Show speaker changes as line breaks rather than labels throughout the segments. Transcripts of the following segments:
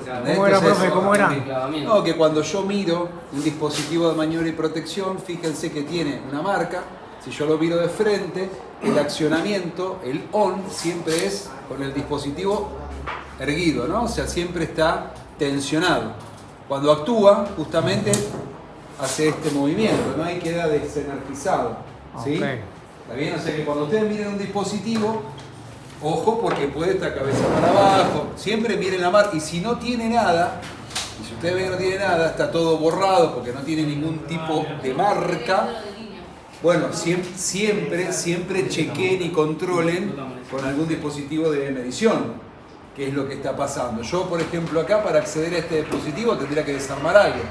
¿Cómo era, profe? ¿Cómo era?
No, que cuando yo miro un dispositivo de maniobra y protección, fíjense que tiene una marca. Si yo lo miro de frente, el accionamiento, el on, siempre es con el dispositivo erguido, ¿no? O sea, siempre está tensionado. Cuando actúa, justamente hace este movimiento, ¿no? Ahí queda desenergizado, ¿sí?
Okay.
¿Está bien? O sea que cuando ustedes miren un dispositivo, ojo porque puede estar cabeza para abajo, siempre miren la marca, y si no tiene nada, y si ustedes ven que no tiene nada, está todo borrado porque no tiene ningún tipo de marca, bueno, siempre chequen y controlen con algún dispositivo de medición qué es lo que está pasando. Yo, por ejemplo, acá para acceder a este dispositivo tendría que desarmar algo,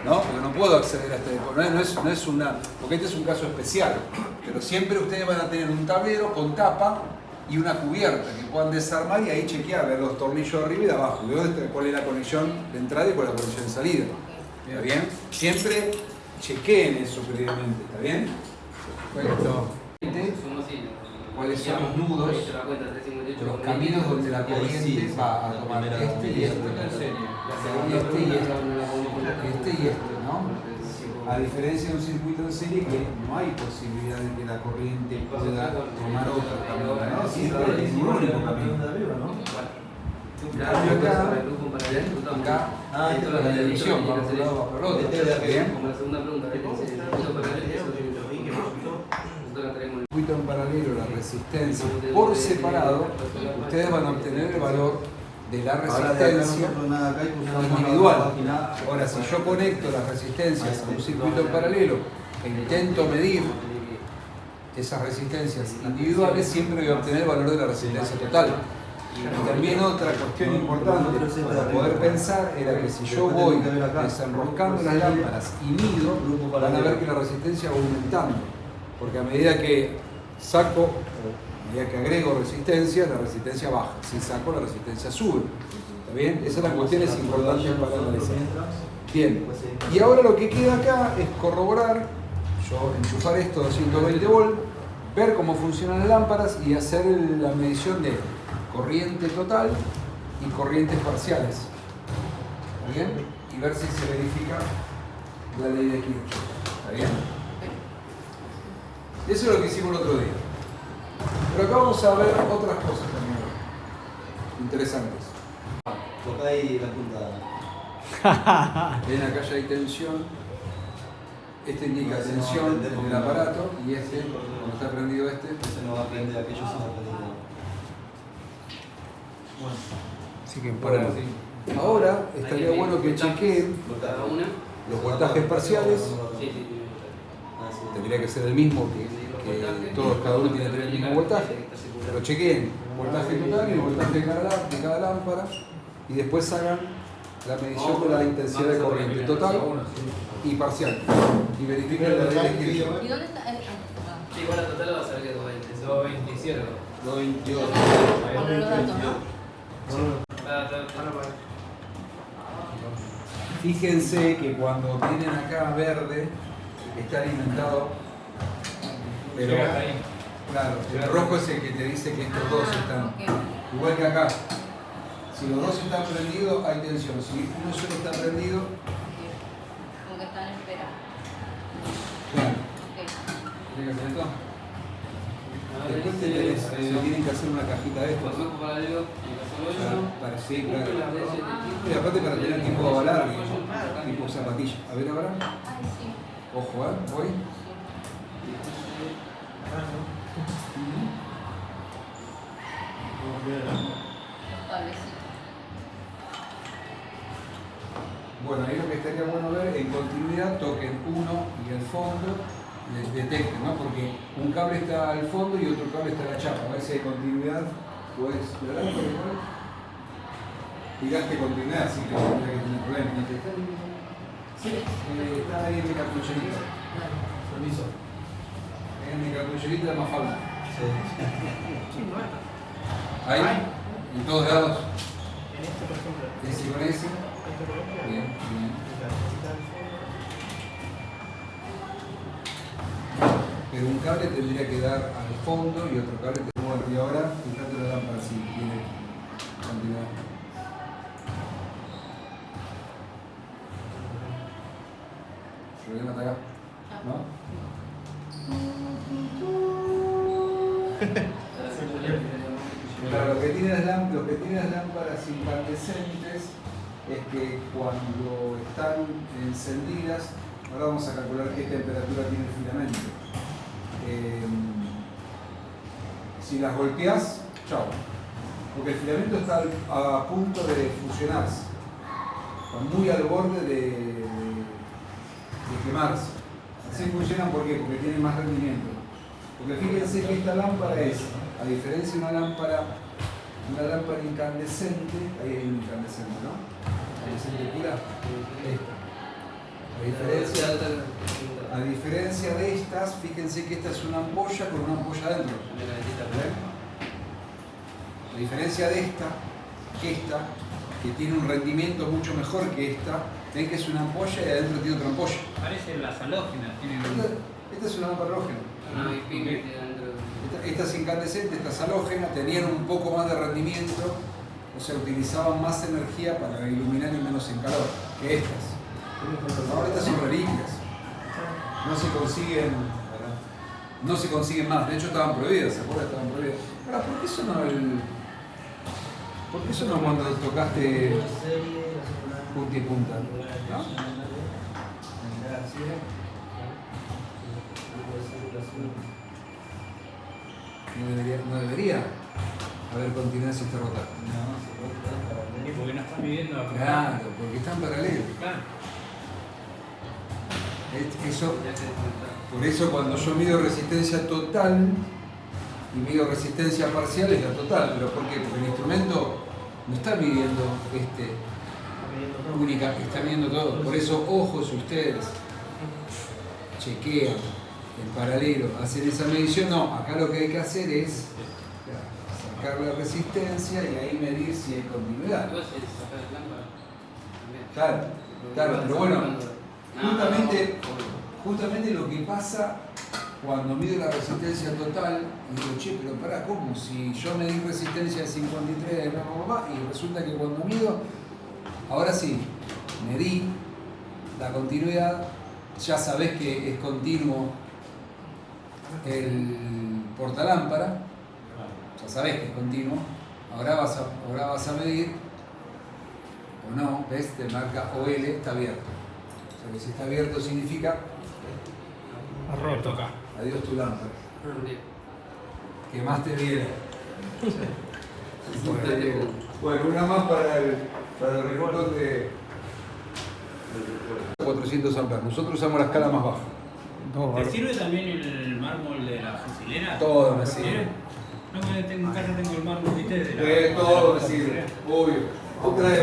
¿no? Porque no puedo acceder a este dispositivo, no es una, porque este es un caso especial, pero siempre ustedes van a tener un tablero con tapa y una cubierta que puedan desarmar y ahí chequear, ver los tornillos de arriba y de abajo, y cuál es la conexión de entrada y cuál es la conexión de salida. ¿Está bien? Siempre chequeen eso previamente, ¿está bien? Bueno, ¿cuáles son los nudos, los caminos donde la corriente va a tomar este y este, ¿no? A diferencia de un circuito en serie que no hay posibilidad de que la corriente pueda tomar otro camino, ¿no? Siempre hay un único camino. Acá, esto es la televisión, va por un lado, va por el otro. ¿Bien? Circuito en paralelo, la resistencia por separado, ustedes van a obtener el valor de la resistencia individual. Ahora, si yo conecto las resistencias a un circuito en paralelo e intento medir esas resistencias individuales, siempre voy a obtener el valor de la resistencia total. Y también otra cuestión importante para poder pensar era que si yo voy desenroscando las lámparas y mido, van a ver que la resistencia va aumentando. Porque a medida que saco, a medida que agrego resistencia, la resistencia baja. Si saco, la resistencia sube. ¿Está bien? Esas son las cuestiones importantes para analizar. Bien. Y ahora lo que queda acá es corroborar, yo enchufar esto a 220 volts, ver cómo funcionan las lámparas y hacer la medición de corriente total y corrientes parciales. ¿Está bien? Y ver si se verifica la ley de Kirchhoff. ¿Está bien? Eso es lo que hicimos el otro día. Pero acá vamos a ver otras cosas también interesantes.
Toca ahí la punta.
Ven, acá ya hay tensión. Este indica tensión en el aparato y este, cuando está prendido este,
Ese no va a prender, aquello sí va a prender.
bueno.
Así que
Bueno, ahora estaría bueno que chequeen los voltajes parciales. Tendría que ser el mismo que todos, cada uno tiene que tener el mismo voltaje. Pero chequeen voltaje total y el voltaje de cada lámpara y después hagan la medición de la intensidad de corriente total y parcial. Y verifiquen la ley de Kirchhoff.
¿Y dónde está el?
Sí, igual la total va a ser que 227.
228.
Poner los datos, ¿no?
Fíjense que cuando tienen acá verde está alimentado, pero claro, el rojo es el que te dice que estos dos están igual que acá. Si los dos están prendidos hay tensión, si uno solo está prendido,
Como que están en espera.
claro.
Ok.
¿Tiene que hacer esto? Después se tienen que hacer una cajita de estos. Sí, claro. Y aparte para tener tipo largo, tipo zapatilla. A ver ahora.
Ay, sí.
Ojo, voy.
Los cablecitos.
Bueno, ahí lo que estaría bueno ver, en continuidad toquen uno y el fondo, les detecten, ¿no? Porque un cable está al fondo y otro cable está a la chapa. A ver si hay continuidad, pues, ¿verdad? Tiraste continuidad, así que no tendría que tener problemas. Sí, está ahí en mi cartucherita. Permiso. En mi cartucherita de Mafalda. Ahí, en todos lados. Ese con ese. Bien, bien. Pero un cable tendría que dar al fondo y otro cable te mueve. Y ahora, fíjate la lámpara si tiene continuidad. problema está acá. ¿No? Claro, lo que tienen las lámparas incandescentes es que cuando están encendidas, ahora vamos a calcular qué temperatura tiene el filamento. Si las golpeás, chao. Porque el filamento está a punto de fusionarse, está muy al borde de quemarse. Así funcionan, ¿por qué? Porque tienen más rendimiento. Porque fíjense que esta lámpara es, a diferencia de una lámpara incandescente, ahí hay un incandescente, ¿no? Incandescente pura, esta. A diferencia de estas, fíjense que esta es una ampolla con una ampolla adentro. ¿Ven? A diferencia de esta, que tiene un rendimiento mucho mejor que esta, ven que es una ampolla y adentro tiene otra ampolla.
Parece las halógenas.
Esta es una lámpara halógena. Esta es incandescente, esta es halógena, tenían un poco más de rendimiento, o sea, utilizaban más energía para iluminar y menos en calor que estas. Ahora estas son reliquias. No se consiguen más, de hecho estaban prohibidas, ¿se acuerdan? Estaban prohibidas. Ahora, ¿por qué sonó cuando tocaste punta y punta? ¿No? No debería haber continuidad si está rota.
¿Y por qué no están midiendo acá?
Claro, porque están paralelos.
Claro.
Por eso cuando yo mido resistencia total y mido resistencia parcial es la total. ¿Pero por qué? Porque el instrumento no está midiendo única, está midiendo todo. Por eso, ojo, si ustedes chequean en paralelo, hacen esa medición, no, acá lo que hay que hacer es sacar la resistencia y ahí medir si hay continuidad. Claro, pero bueno, justamente lo que pasa cuando mido la resistencia total, y digo, che, pero pará, ¿cómo? Si yo medí resistencia de 53 y resulta que cuando mido, ahora sí, medí la continuidad, ya sabés que es continuo el portalámpara, ya sabés que es continuo, ahora vas a medir, o no, ¿ves? Te marca OL, está abierto. O sea que si está abierto significa
Roto acá.
adiós tu lámpara. ¿Qué más te viene? Bueno, una más para el reloj de 400 amperes. Nosotros usamos la escala más baja.
¿Te sirve también el mármol de la fusilera?
Todo me sirve.
No, porque en casa tengo el mármol, ¿viste? De la
Todo me sirve, obvio. Otra vez.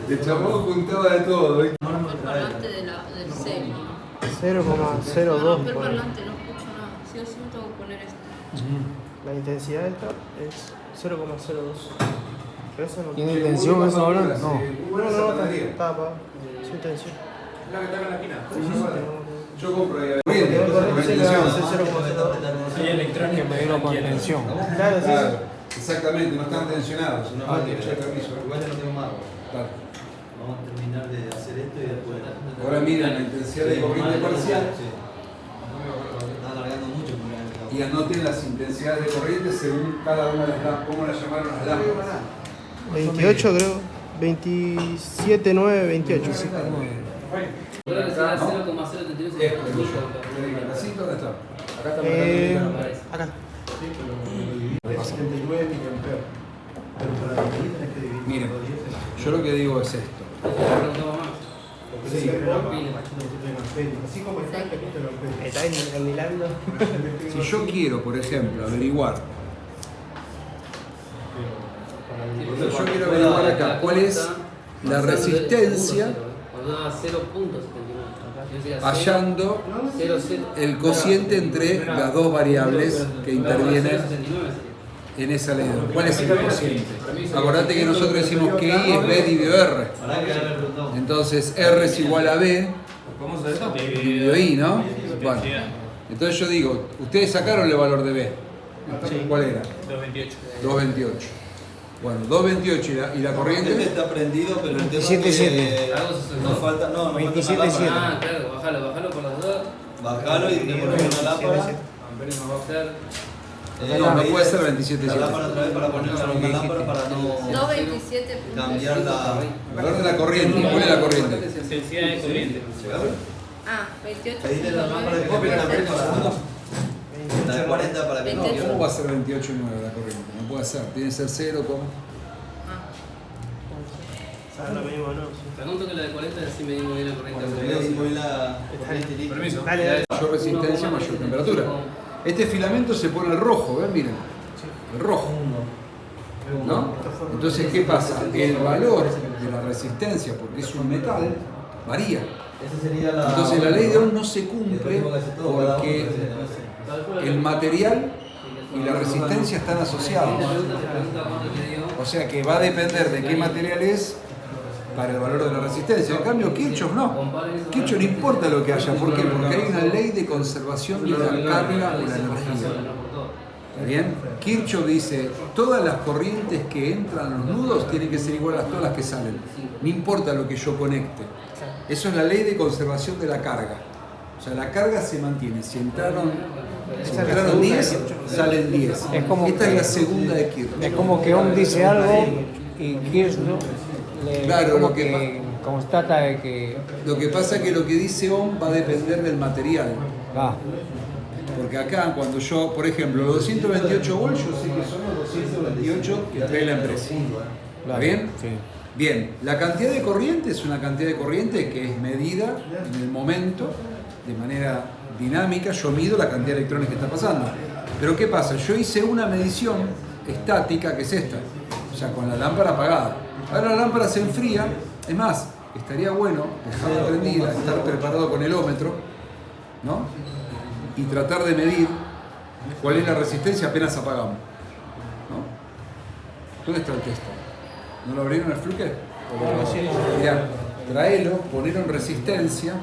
El chabón juntaba de todo.
El parlante del serio.
0,02.
El parlante no escucho nada. Sí o sí tengo que poner esto.
La intensidad esta es 0,02. Pero eso no
¿Tiene intención eso ahora? No.
está apagado. Sin intención.
La que está en la esquina.
Yo compro ahí.
Sí, electrónica me vino con tensión.
Claro, sí.
Exactamente, no están tensionados. Tiene permiso.
Igual ya no tengo más.
Claro.
Vamos a terminar de hacer esto y después.
Ahora miran la intensidad de corriente parcial
Sí. Está alargando mucho porque
y anoten las intensidades de corriente según cada una de las lámparas. ¿Cómo las llamaron las lámparas?
28 creo. 27, 9, 28.
Creo que será 0,031
Esto, el casito, ¿dónde está? Acá está marcando.
Acá.
Miren, yo lo que digo es esto. Sí.
Está en Milano.
Si yo quiero, por ejemplo, averiguar, yo quiero averiguar acá cuál es la resistencia hallando el cociente entre las dos variables que intervienen en esa ley. ¿Cuál es el cociente? Acordate que nosotros decimos que I es B dividido R. Entonces R es igual a B dividido I, ¿no? Bueno, entonces yo digo, ustedes sacaron el valor de B. ¿Cuál era?
228.
228. Bueno, 228 y la
Este
corriente.
está prendido, pero el tema
27.7.
es que
Algo se soltó.
nos falta, no, nos falta
27.7.
una lámpara.
Ah, claro, bajalo por las dudas.
Bajalo y tenemos una lámpara.
Amperes nos va a hacer.
No puede ser
La
27.7.
lámpara otra vez para ponerla en una lámpara para no
227.
cambiar la.
Valor de la corriente. ¿Cuál es la corriente?
Intensidad de corriente.
Ah, 28.
Pedirle la lámpara que te ponga la para. La de 40 para que no.
¿Cómo va a ser 28.9 la corriente? No puede ser. Tiene que ser 0,
¿Sabes lo mismo, no?
Pregunto que la de 40 así medimos bien la corriente.
Permiso.
Dale, dale.
mayor resistencia, mayor temperatura. Este filamento se pone el rojo, ¿ven? Miren. El rojo. ¿No? Entonces, ¿qué pasa? El valor de la resistencia, porque es un metal, varía. Entonces, la ley de Ohm no se cumple porque el material y la resistencia están asociados. O sea que va a depender de qué material es para el valor de la resistencia. En cambio, Kirchhoff no. Kirchhoff no importa lo que haya. ¿Por qué? Porque hay una ley de conservación de la carga o la energía. ¿Está bien? Kirchhoff dice, todas las corrientes que entran a los nudos tienen que ser iguales a todas las que salen. No importa lo que yo conecte. Eso es la ley de conservación de la carga. O sea, la carga se mantiene. Si entraron 10, salen 10.
Es como
Esta
que-
es la segunda de Kirchhoff.
Es como que Ohm dice algo y Kirchhoff
Claro,
como
lo que
constata de que
Lo que pasa es que lo que dice Ohm va a depender del material.
va.
Porque acá, cuando yo, por ejemplo, los 228 volts, yo sé que son los 228 que trae la empresa. ¿Está bien?
Sí.
Bien, la cantidad de corriente es una cantidad de corriente que es medida en el momento, de manera dinámica. Yo mido la cantidad de electrones que está pasando. Pero ¿qué pasa? Yo hice una medición estática, que es esta, o sea, con la lámpara apagada. Ahora la lámpara se enfría, es más, estaría bueno dejarla prendida, estar preparado con el ómetro, ¿no? Y tratar de medir cuál es la resistencia apenas apagamos, ¿no? ¿Dónde está el texto? ¿No lo abrieron el fluke? Mirá, traelo, ponelo en resistencia.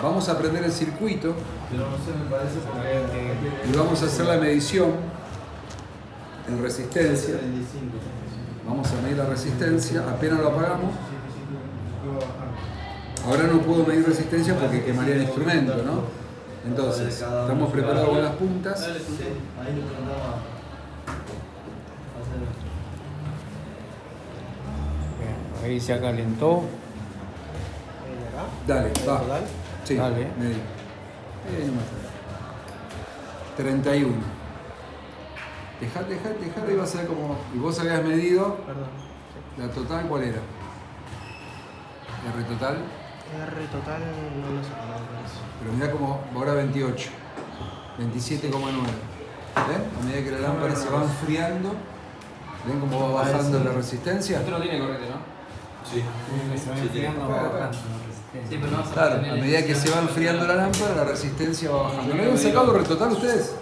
Vamos a prender el circuito y vamos a hacer la medición en resistencia. Vamos a medir la resistencia, apenas lo apagamos. Ahora no puedo medir resistencia porque quemaría el instrumento, ¿no? Entonces, estamos preparados con las puntas.
Bien, ahí se calentó.
Dale, va. Sí,
Dale.
medí. Nomás. 31. Dejate y vas a ver cómo. Y vos habías medido
Perdón.
la total, ¿cuál era? R total.
R total no lo sé.
Pero mirá como ahora 28. 27,9. ¿Ven? A medida que la lámpara se va enfriando, ¿ven cómo va bajando la resistencia?
Esto no tiene corriente, ¿no?
Sí.
Sí, pero no vas a
Claro, a
tener
medida que se va enfriando la lámpara, la resistencia va bajando. ¿No habían sacado el retotal ustedes?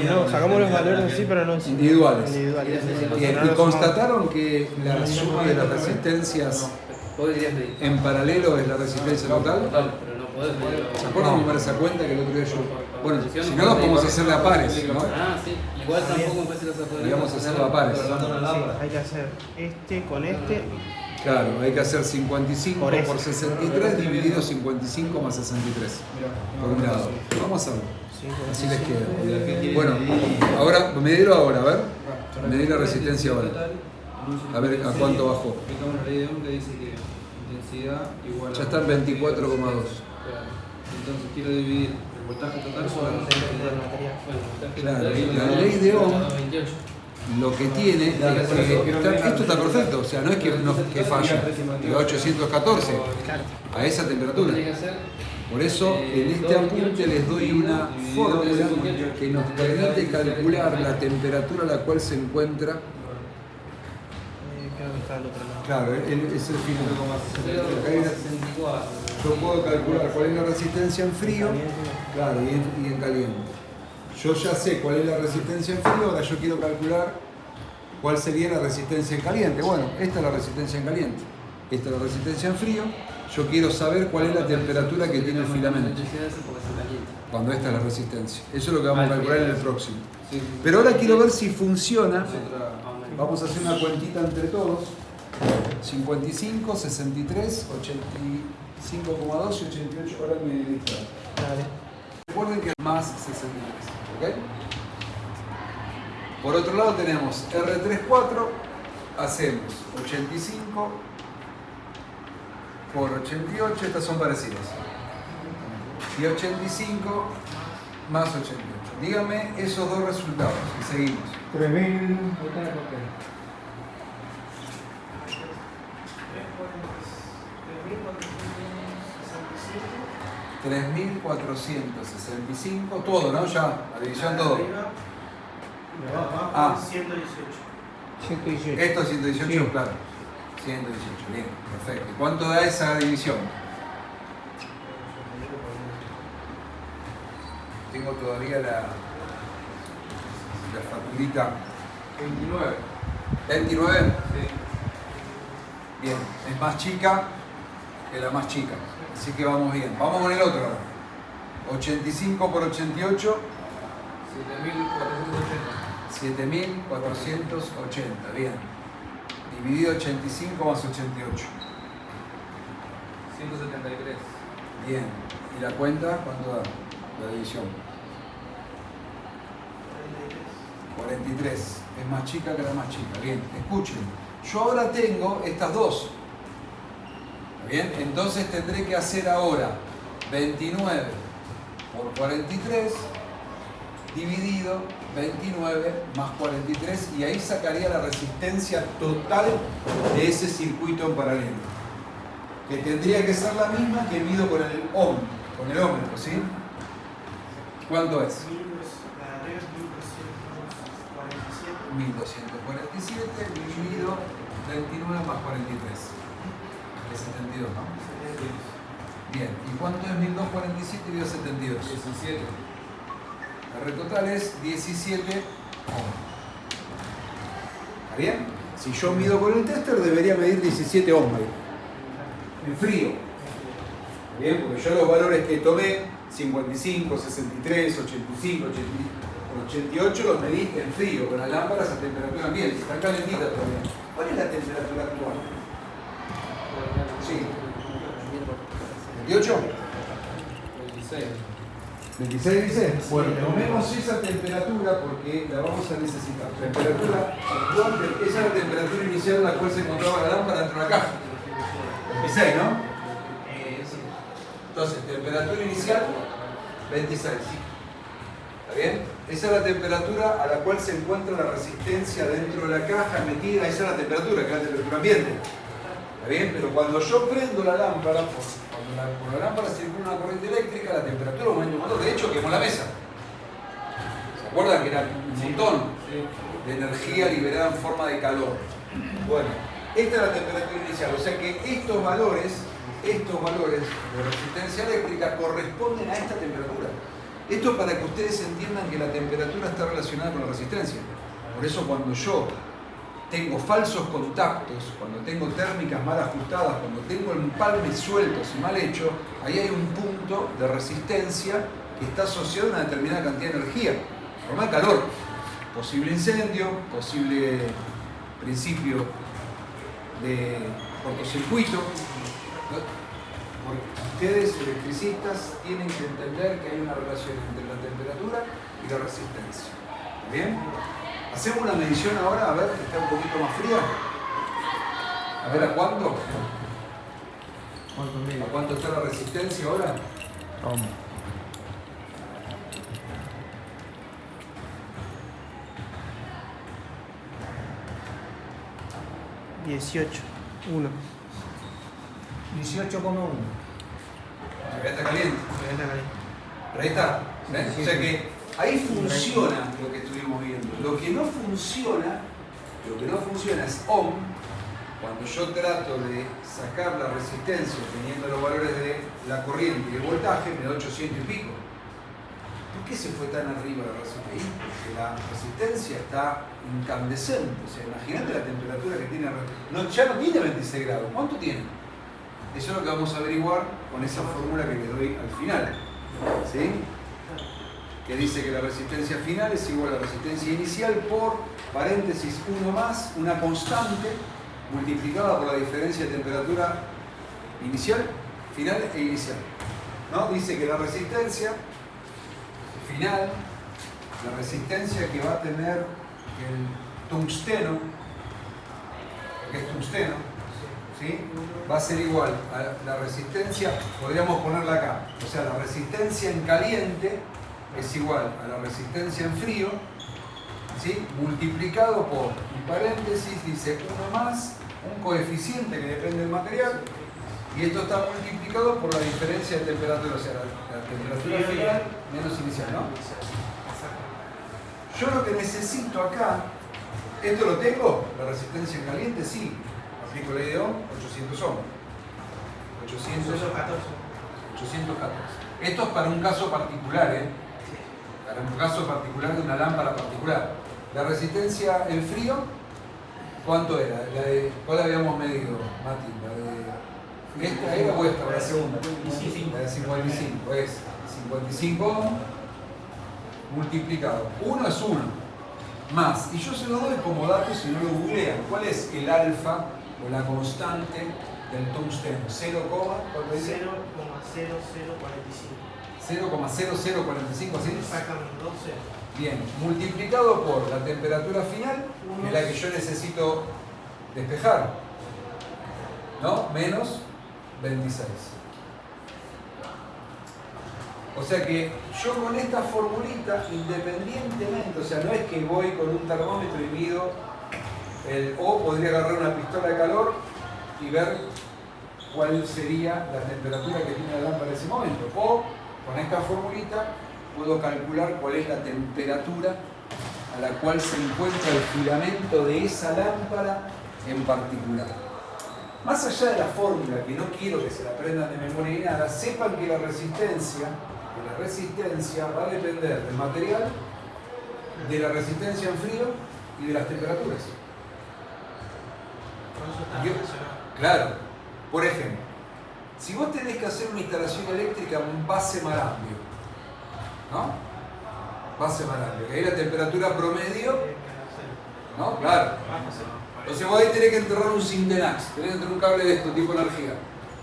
No, sacamos los valores en sí, pero no en
Individuales.
individuales.
Bien, y constataron que la suma de las resistencias
Vos querías medir.
en paralelo es la resistencia total.
Total, pero no podés medir.
¿Se acuerdan cómo era esa cuenta que el otro día yo? Bueno, si no, los podemos hacer a pares, ¿no?
Ah, sí. Igual tampoco me parece que los podés.
Y vamos a hacerlo a pares.
Hay que hacer este con este.
Claro, hay que hacer 55
Por eso.
por 63 dividido 55 más 63 por un lado. Vamos a hacerlo. Así les queda. Bueno, ahora, medilo ahora, a ver. Medir la resistencia ahora. A ver a cuánto bajó.
Aplicamos la ley de Ohm que dice que intensidad igual a...
Ya está en 24,2.
Entonces quiero dividir el voltaje total por la
Claro, la ley de Ohm lo que tiene es que esto está perfecto, o sea, no es que falla, que va a 814 a esa temperatura. Por eso en este apunte les doy una fórmula que nos permite calcular la temperatura a la cual se encuentra.
Creo que está al otro lado.
Claro, es el final. Yo puedo calcular cuál es la resistencia en frío, claro, y en caliente. Yo ya sé cuál es la resistencia en frío, ahora yo quiero calcular cuál sería la resistencia en caliente. Bueno, esta es la resistencia en caliente, esta es la resistencia en frío. Yo quiero saber cuál es la temperatura que tiene el filamento, cuando esta es la resistencia. Eso es lo que vamos a calcular en el próximo. Pero ahora quiero ver si funciona Vamos a hacer una cuentita entre todos. 55, 63, 85,2 y 88. Ahora me distrae.
Dale.
Recuerden que es más 63. ¿Ok? Por otro lado tenemos R34. Hacemos 85 por 88. Estas son parecidas. Y 85 más 88. Dígame esos dos resultados y seguimos.
3.000.
3.465, todo, ¿no? Ya, la división todo. Ah.
118.
118.
Esto es 118,
Sí.
claro. 118, bien, perfecto. ¿Y cuánto da esa división? Tengo todavía la facturita.
29.
29.
Sí.
Bien, es más chica que la más chica. Así que vamos bien. Vamos con el otro ahora. 85 por 88.
7.480.
7.480, bien. Dividido 85 más 88.
173.
Bien. ¿Y la cuenta? ¿Cuánto da la división? 43. Es más chica que la más chica. Bien, escuchen. Yo ahora tengo estas dos. ¿Está bien? Entonces tendré que hacer ahora 29 por 43 dividido 29 más 43 y ahí sacaría la resistencia total de ese circuito en paralelo. Que tendría que ser la misma que mido con el ohm, con el ohmímetro, ¿sí? ¿Cuánto es? 1247 dividido 29 más 43. Es 72, ¿no? Bien, ¿y cuánto es 1247 dividido 72?
17.
La red total es 17 ohm. ¿Está bien? Si yo mido con el tester debería medir 17 ohm ahí. En frío. ¿Está bien? Porque yo los valores que tomé, 55, 63, 85, 88, los medí en frío, con las lámparas a temperatura ambiente. Están calentitas todavía. ¿Cuál es la temperatura actual? Sí. ¿28?
26.
26 dice. Bueno, tomemos esa temperatura porque la vamos a necesitar. Temperatura actual, esa es la temperatura inicial en la cual se encontraba la lámpara dentro de la caja. 26, ¿no?
Sí.
Entonces, temperatura inicial, 26. ¿Está bien? Esa es la temperatura a la cual se encuentra la resistencia dentro de la caja metida. Esa es la temperatura, que es la temperatura ambiente. ¿Está bien? Pero cuando yo prendo la lámpara, por la lámpara circula una corriente eléctrica, la temperatura aumenta un montón. De hecho, quemó la mesa. ¿Se acuerdan que era un montón de energía liberada en forma de calor? Bueno, esta es la temperatura inicial. O sea que estos valores de resistencia eléctrica corresponden a esta temperatura. Esto es para que ustedes entiendan que la temperatura está relacionada con la resistencia. Por eso cuando yo tengo falsos contactos, cuando tengo térmicas mal ajustadas, cuando tengo empalmes sueltos y mal hechos, ahí hay un punto de resistencia que está asociado a una determinada cantidad de energía, forma de calor, posible incendio, posible principio de cortocircuito. Ustedes, electricistas, tienen que entender que hay una relación entre la temperatura y la resistencia. ¿Está bien? Hacemos una medición ahora, a ver, que está un poquito más fría. A ver, ¿a cuánto? ¿A cuánto está la resistencia ahora?
Ohm.
$18.1.
18,1.
Acá está caliente. Pero ahí está. ¿Ven? O sea que ahí funciona lo que estuvimos viendo. Lo que no funciona es ohm. Cuando yo trato de sacar la resistencia teniendo los valores de la corriente y el voltaje, me da 800 y pico. ¿Por qué se fue tan arriba la resistencia? Porque la resistencia está incandescente. O sea, imagínate la temperatura que tiene. Ya no tiene 26 grados. ¿Cuánto tiene? Eso es lo que vamos a averiguar con esa fórmula que le doy al final. ¿Sí? que dice que la resistencia final es igual a la resistencia inicial por, paréntesis, 1 más, una constante multiplicada por la diferencia de temperatura inicial, final e inicial. ¿No? Dice que la resistencia final, la resistencia que va a tener el tungsteno, que es tungsteno, ¿sí? Va a ser igual a la resistencia, podríamos ponerla acá, o sea, la resistencia en caliente es igual a la resistencia en frío, ¿sí? Multiplicado por, en paréntesis, dice 1 más, un coeficiente que depende del material, y esto está multiplicado por la diferencia de temperatura, o sea, la temperatura final menos inicial, ¿no? Yo lo que necesito acá, ¿esto lo tengo? ¿La resistencia en caliente? Sí. Aplico ley de Ohm, 800 Ohm. 814. Esto es para un caso particular, ¿eh? Para un caso particular de una lámpara particular. La resistencia en frío, ¿cuánto era? ¿Cuál habíamos medido, Mati? ¿Esta era o esta? La segunda. La de 55. Es 55 Ohm multiplicado. 1 es 1. Más. Y yo se lo doy como dato si no lo googlean. ¿Cuál es el alfa o la constante del tungsteno? 0, ¿cuánto dice?
0,0045.
0,0045, ¿así?
Exactamente, 2 ceros.
Bien, multiplicado por la temperatura final, que es la que yo necesito despejar, ¿no? Menos 26. O sea que yo con esta formulita, independientemente, o sea, no es que voy con un termómetro y mido o podría agarrar una pistola de calor y ver cuál sería la temperatura que tiene la lámpara en ese momento. O con esta formulita puedo calcular cuál es la temperatura a la cual se encuentra el filamento de esa lámpara en particular. Más allá de la fórmula, que no quiero que se la aprendan de memoria ni nada, sepan que la resistencia va a depender del material, de la resistencia en frío y de las temperaturas. Claro, por ejemplo, si vos tenés que hacer una instalación eléctrica en base marambio, ¿no? Base marambio, que ahí la temperatura promedio, ¿no? Claro. Entonces vos ahí tenés que enterrar un Sintenax, tenés que enterrar un cable de esto, tipo energía,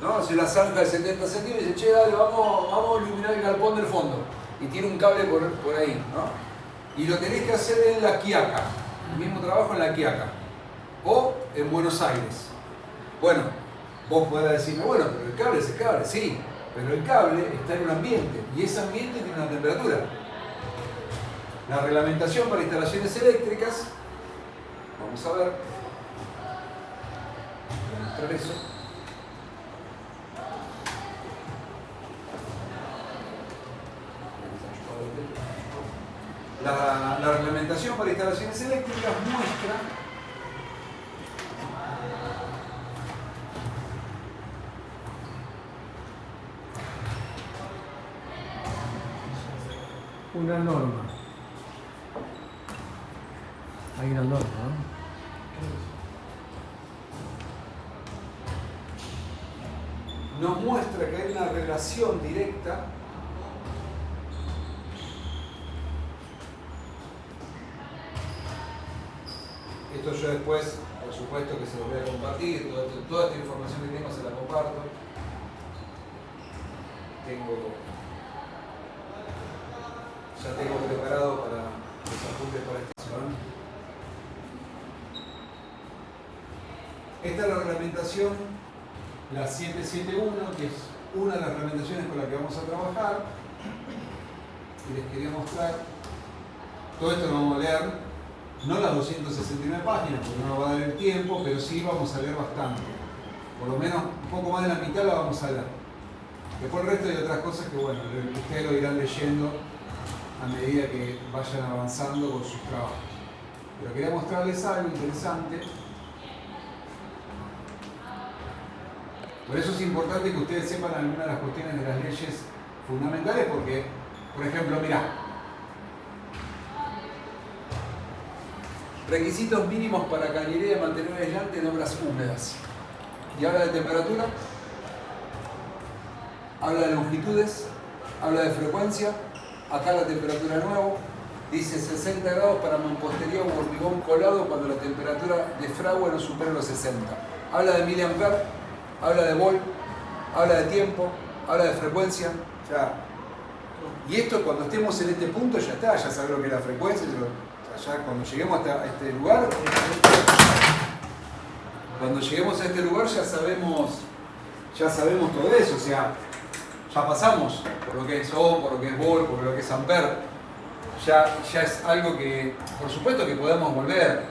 ¿no? Se la zanja de 70 centímetros y dice, che, dale, vamos a iluminar el galpón del fondo. Y tiene un cable por ahí, ¿no? Y lo tenés que hacer en La Quiaca, el mismo trabajo en La Quiaca, o en Buenos Aires. Bueno, vos podrás decirme, bueno, pero el cable es el cable, sí, pero el cable está en un ambiente, y ese ambiente tiene una temperatura. La reglamentación para instalaciones eléctricas, vamos a ver, voy a mostrar eso. La reglamentación para instalaciones eléctricas muestra
una norma. Hay una norma, ¿no?
nos muestra que hay una relación directa esto yo después, por supuesto que se lo voy a compartir, toda esta información que tengo se la comparto. Ya tengo preparado para los apuntes para esta semana. Esta es la reglamentación, la 771, que es una de las reglamentaciones con la que vamos a trabajar. Y les quería mostrar, todo esto lo vamos a leer, no las 269 páginas, porque no nos va a dar el tiempo, pero sí vamos a leer bastante. Por lo menos un poco más de la mitad la vamos a leer. Después el resto hay otras cosas que, bueno, ustedes lo irán leyendo a medida que vayan avanzando con sus trabajos. Pero quería mostrarles algo interesante. Por eso es importante que ustedes sepan algunas de las cuestiones de las leyes fundamentales, porque, por ejemplo, mirá, requisitos mínimos para cañería y mantenedor aislante en obras húmedas. Y habla de temperatura, habla de longitudes, habla de frecuencia, Acá la temperatura de nuevo. Dice 60 grados para mampostería o hormigón colado cuando la temperatura de fragua no supera los 60. Habla de miliamper, habla de volt, habla de tiempo, habla de frecuencia. Y esto cuando estemos en este punto ya está, ya sabes lo que es la frecuencia. Ya cuando lleguemos a este lugar, ya sabemos todo eso. O sea, ya pasamos por lo que es ohm, por lo que es volt, por lo que es ampere. Ya es algo que, por supuesto que podemos volver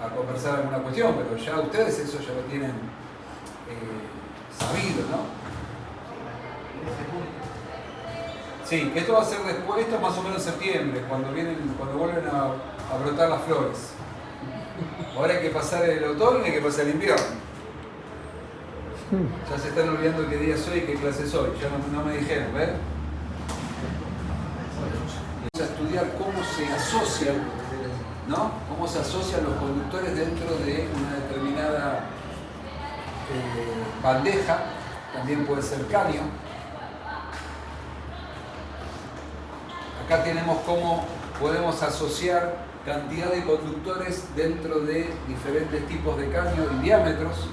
a conversar alguna cuestión, pero ya ustedes eso ya lo tienen sabido, ¿no? Sí, que esto va a ser después, esto más o menos en septiembre, cuando vuelven a brotar las flores. Ahora hay que pasar el otoño y hay que pasar el invierno. Ya se están olvidando qué día soy y qué clase soy, ya no me dijeron, ¿ves? A estudiar cómo se asocian, ¿no? Cómo se asocian los conductores dentro de una determinada bandeja, también puede ser caño. Acá tenemos cómo podemos asociar cantidad de conductores dentro de diferentes tipos de caño y diámetros.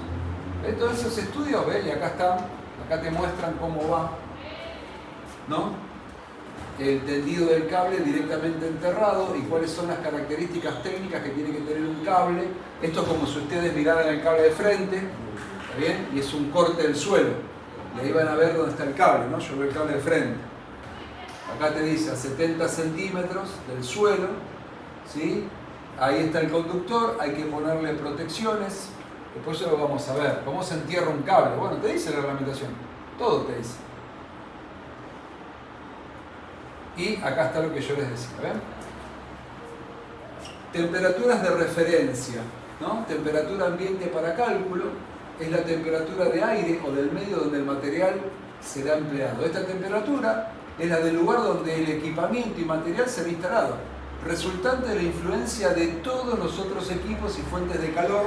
¿Ves? Todos esos estudios, ¿ves? Y acá están, acá te muestran cómo va, ¿no? El tendido del cable directamente enterrado y cuáles son las características técnicas que tiene que tener un cable. Esto es como si ustedes miraran el cable de frente, ¿está bien? Y es un corte del suelo. Y ahí van a ver dónde está el cable, ¿no? Yo veo el cable de frente. Acá te dice a 70 centímetros del suelo, ¿sí? Ahí está el conductor, hay que ponerle protecciones. Después ya lo vamos a ver. ¿Cómo se entierra un cable? Bueno, te dice la reglamentación. Todo te dice. Y acá está lo que yo les decía, ¿ven? Temperaturas de referencia, ¿no? Temperatura ambiente para cálculo es la temperatura de aire o del medio donde el material será empleado. Esta temperatura es la del lugar donde el equipamiento y material será instalado, resultante de la influencia de todos los otros equipos y fuentes de calor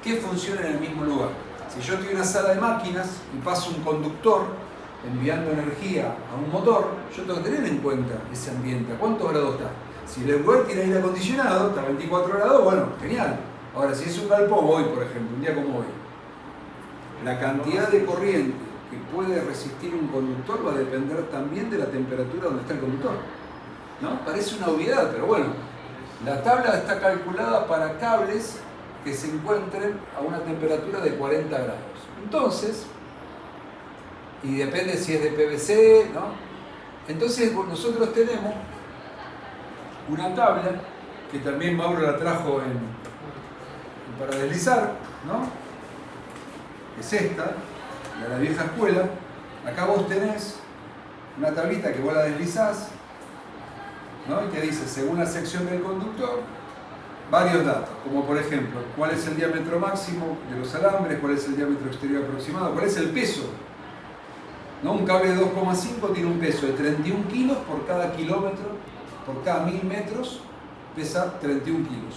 que funcionan en el mismo lugar. Si yo estoy en una sala de máquinas y paso un conductor enviando energía a un motor, yo tengo que tener en cuenta ese ambiente. ¿A cuántos grados está? Si el lugar tiene aire acondicionado, está a 24 grados, bueno, genial. Ahora, si es un galpón hoy, por ejemplo, un día como hoy, la cantidad de corriente que puede resistir un conductor va a depender también de la temperatura donde está el conductor, ¿no? Parece una obviedad, pero bueno, la tabla está calculada para cables que se encuentren a una temperatura de 40 grados. Entonces, y depende si es de PVC, ¿no? Entonces nosotros tenemos una tabla que también Mauro la trajo para deslizar, ¿no? Es esta, la de la vieja escuela. Acá vos tenés una tablita que vos la deslizás, ¿no? Y te dice, según la sección del conductor, varios datos, como por ejemplo, cuál es el diámetro máximo de los alambres, cuál es el diámetro exterior aproximado, cuál es el peso. ¿No? Un cable de 2,5 tiene un peso de 31 kilos por cada kilómetro, por cada 1000 metros, pesa 31 kilos.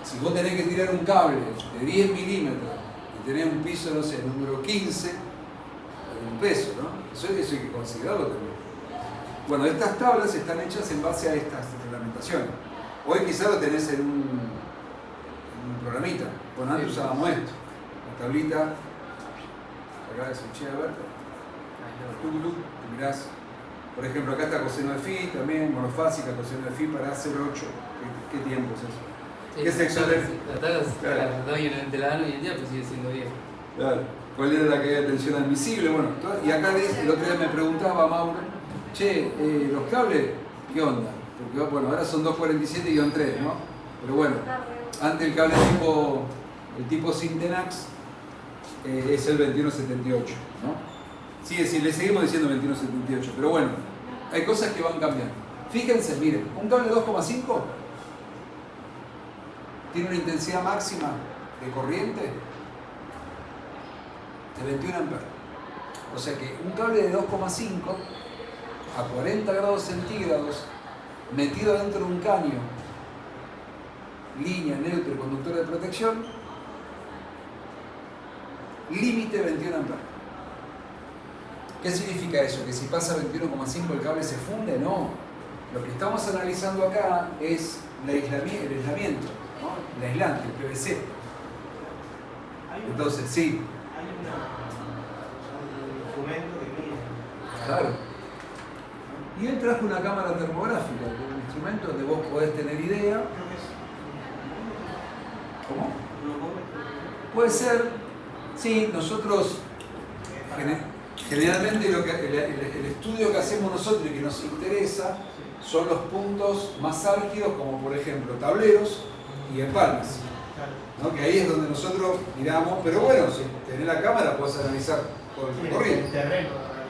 Si vos tenés que tirar un cable de 10 milímetros y tenés un piso, no sé, número 15, hay un peso, ¿no? Eso hay que considerarlo también. Bueno, estas tablas están hechas en base a estas reglamentaciones. Hoy quizás lo tenés en un programita. Bueno, antes usábamos esto, la tablita. Acá es un Alberto. Y mirás, por ejemplo, acá está coseno de phi, también monofásica, coseno de phi para 0,8. ¿Qué tiempo es eso?
Sí,
¿Qué sección de phi?
La tabla te la dan hoy en día, pues sigue siendo 10.
Claro. ¿Cuál era la caída de tensión admisible? Bueno, y acá dice, el otro día me preguntaba Mauro, che, los cables, ¿qué onda? Porque bueno, ahora son 247-3, ¿no? Pero bueno, antes el cable tipo Syntenax es el 2178, ¿no? Sí, le seguimos diciendo 2178, pero bueno, hay cosas que van cambiando. Fíjense, miren, un cable 2,5 tiene una intensidad máxima de corriente de 21 amperes. O sea que un cable de 2,5 a 40 grados centígrados metido dentro de un caño, línea, neutro, conductor de protección, límite 21 amperes. ¿Qué significa eso? ¿Que si pasa 21,5 el cable se funde? No. Lo que estamos analizando acá es el aislamiento, ¿no? El aislante, el PVC. Entonces, sí.
Hay un instrumento que mide.
Claro. Y él trajo una cámara termográfica, que es un instrumento donde vos podés tener idea. ¿Cómo? Puede ser, sí, nosotros generalmente el estudio que hacemos nosotros y que nos interesa son los puntos más álgidos, como por ejemplo tableros y empalmes, ¿no? Que ahí es donde nosotros miramos, pero bueno, si tenés la cámara podés analizar todo el recorrido.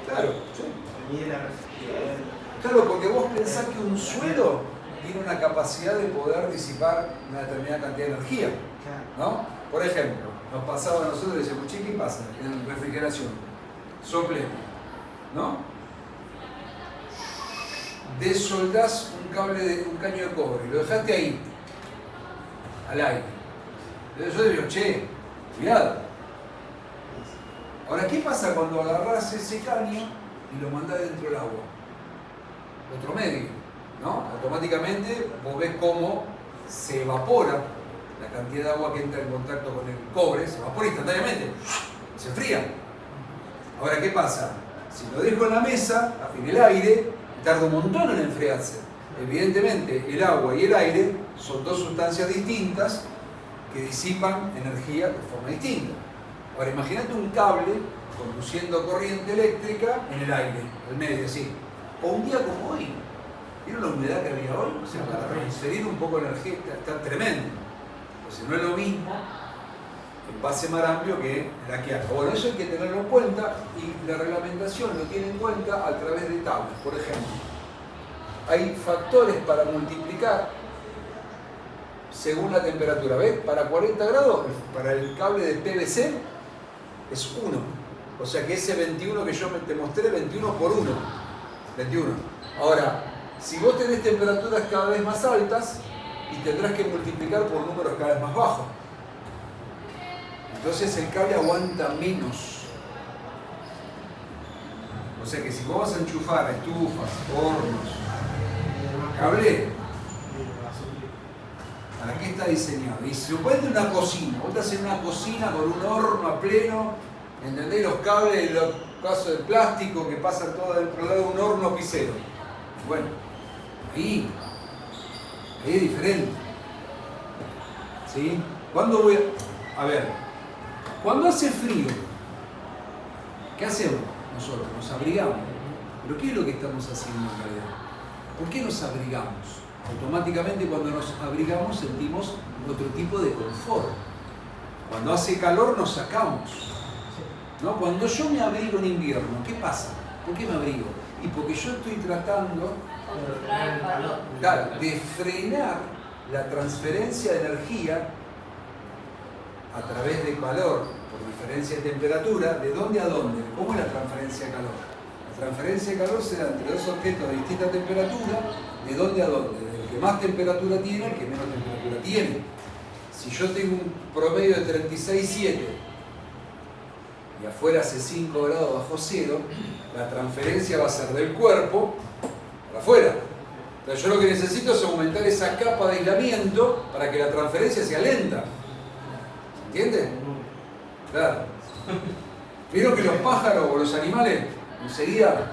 Claro, sí. Claro, porque vos pensás que un suelo tiene una capacidad de poder disipar una determinada cantidad de energía, ¿no? Por ejemplo, nos pasaba a nosotros y decíamos, che, ¿qué pasa en refrigeración? Soplemos, ¿no? Desoldás un caño de cobre, lo dejaste ahí, al aire. Entonces yo digo, che, cuidado. Ahora, ¿qué pasa cuando agarrás ese caño y lo mandás dentro del agua? Otro medio, ¿no? Automáticamente vos ves cómo se evapora la cantidad de agua que entra en contacto con el cobre, se evapora instantáneamente, se enfría. Ahora, ¿qué pasa? Si lo dejo en la mesa, en el aire, tarda un montón en enfriarse. Evidentemente, el agua y el aire son dos sustancias distintas que disipan energía de forma distinta. Ahora, imagínate un cable conduciendo corriente eléctrica en el aire, al medio, así. O un día como hoy. ¿Vieron la humedad que había hoy? O sea, para transferir un poco de energía está tremendo. O sea, no es lo mismo el pase más amplio que la que haga. Bueno, eso hay que tenerlo en cuenta y la reglamentación lo tiene en cuenta a través de tablas. Por ejemplo, hay factores para multiplicar según la temperatura. ¿Ves? Para 40 grados, para el cable de PVC es 1. O sea que ese 21 que yo te mostré, 21 por 1. 21. Ahora, si vos tenés temperaturas cada vez más altas y tendrás que multiplicar por números cada vez más bajos. Entonces el cable aguanta menos. O sea que si vos vas a enchufar estufas, hornos, cable, ¿para qué está diseñado? Y si vos tenés una cocina, vos estás en una cocina con un horno a pleno, ¿entendés? Los cables, los casos de plástico que pasan todo dentro de un horno pisero. Bueno, ahí es diferente. ¿Sí? ¿Cuándo voy a ver, cuando hace frío, ¿qué hacemos nosotros? Nos abrigamos. ¿Pero qué es lo que estamos haciendo en realidad? ¿Por qué nos abrigamos? Automáticamente cuando nos abrigamos sentimos otro tipo de confort. Cuando hace calor nos sacamos, ¿no? Cuando yo me abrigo en invierno, ¿qué pasa? ¿Por qué me abrigo? Y porque yo estoy tratando de frenar la transferencia de energía a través de calor por diferencia de temperatura. ¿De dónde a dónde? ¿Cómo es la transferencia de calor? La transferencia de calor será entre dos objetos de distinta temperatura. ¿De dónde a dónde? Del que más temperatura tiene al que menos temperatura tiene. Si yo tengo un promedio de 36,7 y afuera hace 5 grados bajo cero, la transferencia va a ser del cuerpo para afuera. Entonces yo lo que necesito es aumentar esa capa de aislamiento para que la transferencia sea lenta. ¿Entiendes? Claro. ¿Vieron que los pájaros o los animales enseguida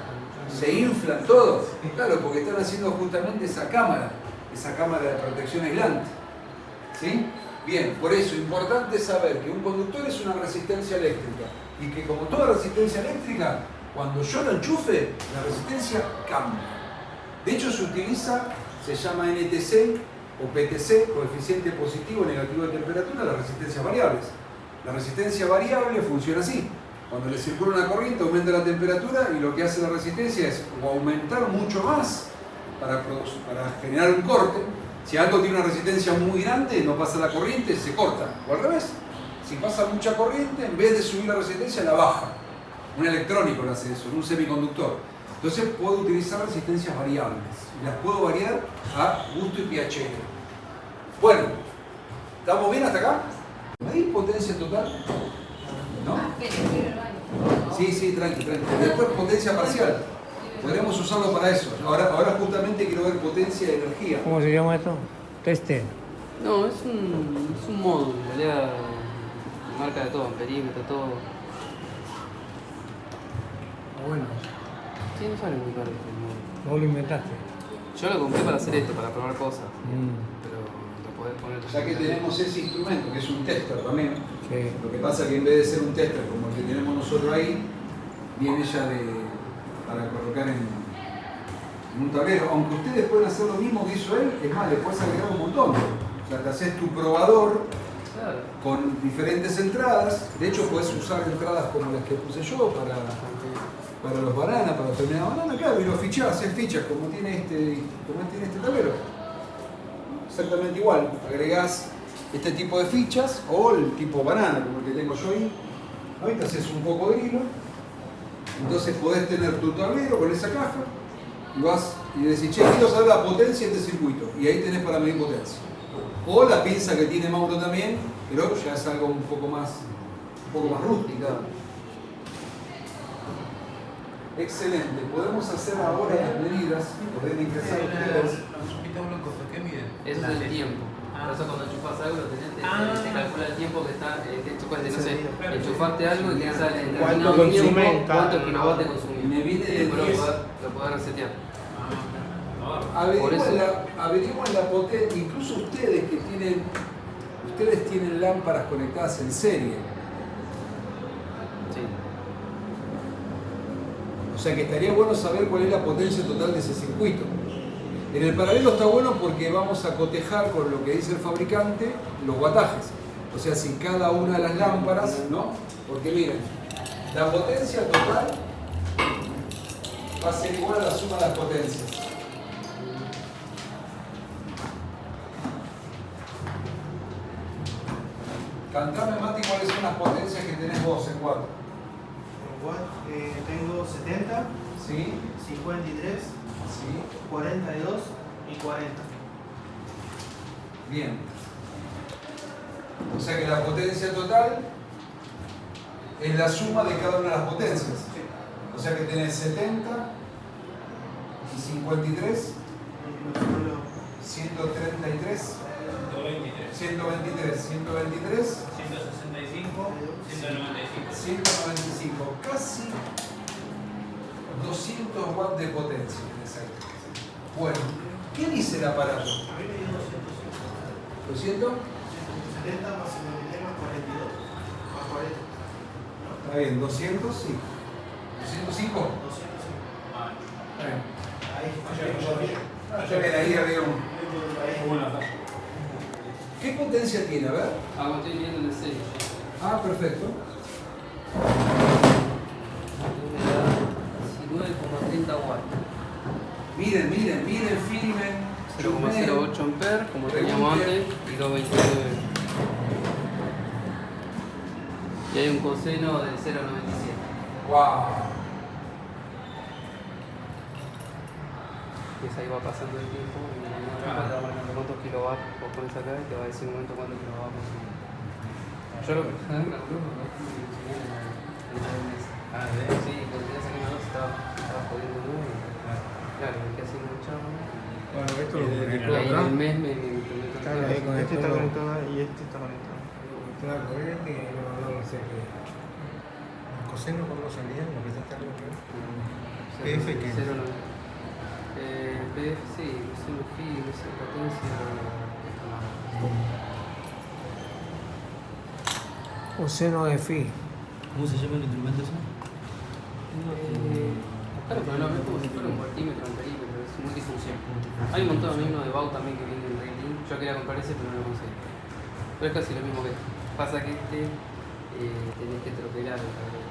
se inflan todos? Claro, porque están haciendo justamente esa cámara de protección aislante. ¿Sí? Bien, por eso es importante saber que un conductor es una resistencia eléctrica y que como toda resistencia eléctrica, cuando yo lo enchufe, la resistencia cambia. De hecho se utiliza, se llama NTC o PTC, coeficiente positivo o negativo de temperatura, las resistencias variables. La resistencia variable funciona así. Cuando le circula una corriente aumenta la temperatura y lo que hace la resistencia es o aumentar mucho más para generar un corte. Si algo tiene una resistencia muy grande, no pasa la corriente, se corta. O al revés, si pasa mucha corriente, en vez de subir la resistencia, la baja. Un electrónico lo hace eso, un semiconductor. Entonces puedo utilizar resistencias variables y las puedo variar a gusto y piacere. Bueno, ¿estamos bien hasta acá? ¿No hay potencia total? ¿No?
Ah, espera, quiero ir al baño.
Sí, tranqui. Después potencia parcial. Podríamos usarlo para eso. Ahora justamente quiero ver potencia y energía.
¿Cómo se llama esto? Teste.
No, es un módulo, en realidad marca de todo, amperímetro, todo.
Bueno,
Sí, no sale muy caro este módulo.
vos lo inventaste.
Yo lo compré para hacer esto, para probar cosas,
Mm,
pero lo podés poner...
Ya que tenemos ese instrumento, que es un tester también,
sí.
lo que pasa es que en vez de ser un tester como el que tenemos nosotros ahí, viene ya para colocar en un tablero. Aunque ustedes pueden hacer lo mismo que hizo él, es más, le puedes agregar un montón. O sea, te haces tu probador
Claro.
con diferentes entradas. De hecho, puedes usar entradas como las que puse yo para los bananas, para determinadas bananas, claro, y lo fichás, haces fichas como tiene este tablero. Exactamente igual, agregás este tipo de fichas o el tipo banana, como el que tengo yo ahí. Ahorita haces un cocodrilo, entonces podés tener tu tablero con esa caja y vas y decís, che, quiero saber la potencia de este circuito, y ahí tenés para medir potencia. O la pinza que tiene Mauro también, pero ya es algo un poco más rústica. Excelente, podemos hacer ahora las medidas, pueden ingresar ustedes.
Eso es el tiempo. Por eso cuando enchufas algo, te calcula el tiempo que está, no sé, enchufaste algo y que sale en
¿Cuánto
determinado
consume
tiempo,
cada
cuántos kilowatts te
Y
consume.
me viene de
Después
10.
lo podés resetear.
Averigüen la potencia, incluso ustedes tienen lámparas conectadas en serie.
Sí.
O sea que estaría bueno saber cuál es la potencia total de ese circuito. En el paralelo está bueno porque vamos a cotejar con lo que dice el fabricante los wattajes. O sea, si cada una de las lámparas, ¿no? Porque miren, la potencia total va a ser igual a la suma de las potencias. Cantame, Mati, cuáles son las potencias que tenés vos en watt.
Tengo 70,
¿Sí?
53,
¿Sí?
42 y 40.
Bien. O sea que la potencia total es la suma de cada una de las potencias. O sea que tenés 70 y 53, 133, 123, 123,
165, 195.
195, casi 200 watts de potencia. Exacto. Bueno, ¿qué dice el aparato?
A mí me dio 200.
¿200?
70 más 53 más 42. Más 40.
Está bien, 200, sí. ¿205?
205.
Está bien.
Ahí.
Yo que ahí había un... ¿Qué potencia tiene? A ver.
Ah, estoy viendo el serie.
Ah, perfecto.
Me da 19,30 watts.
Miren, filmen.
0,08 amperes, como teníamos antes, y 2,29. Y hay un coseno de 0,97.
Wow.
Pues ahí va pasando el tiempo y te va marcando cuántos kilowatts vos pones acá y te va a decir un momento cuántos kilowatts consumir. Yo lo que calculo porque es como que consumía en el mes.
Ah, ¿de?
Sí, cuando tenías aquí una dos estaba jodiendo nuevo y claro, me quedé haciendo un charro.
Bueno, esto lo
Y
conectó
ahí en
acá.
el mes me implementó
Claro,
todo.
ahí con
Este
esto
está
lo-
conectado y este está conectado.
la corriente y no sé qué. ¿El coseno cuándo salía? ¿Lo que está algo que ver? PF qué?
0,90. PF, sí, coseno phi, no sé, potencia.
Coseno de phi.
¿Cómo se llama el instrumento ese?
Claro, pero no, es como si fuera un voltímetro, amperímetro, es multifunción. Hay un montón, hay uno de Bau también que viene en Railin. Yo quería comprar ese, pero no lo conseguí. Pero es casi lo mismo que este. Pasa que este tenés que troquelar el tablero.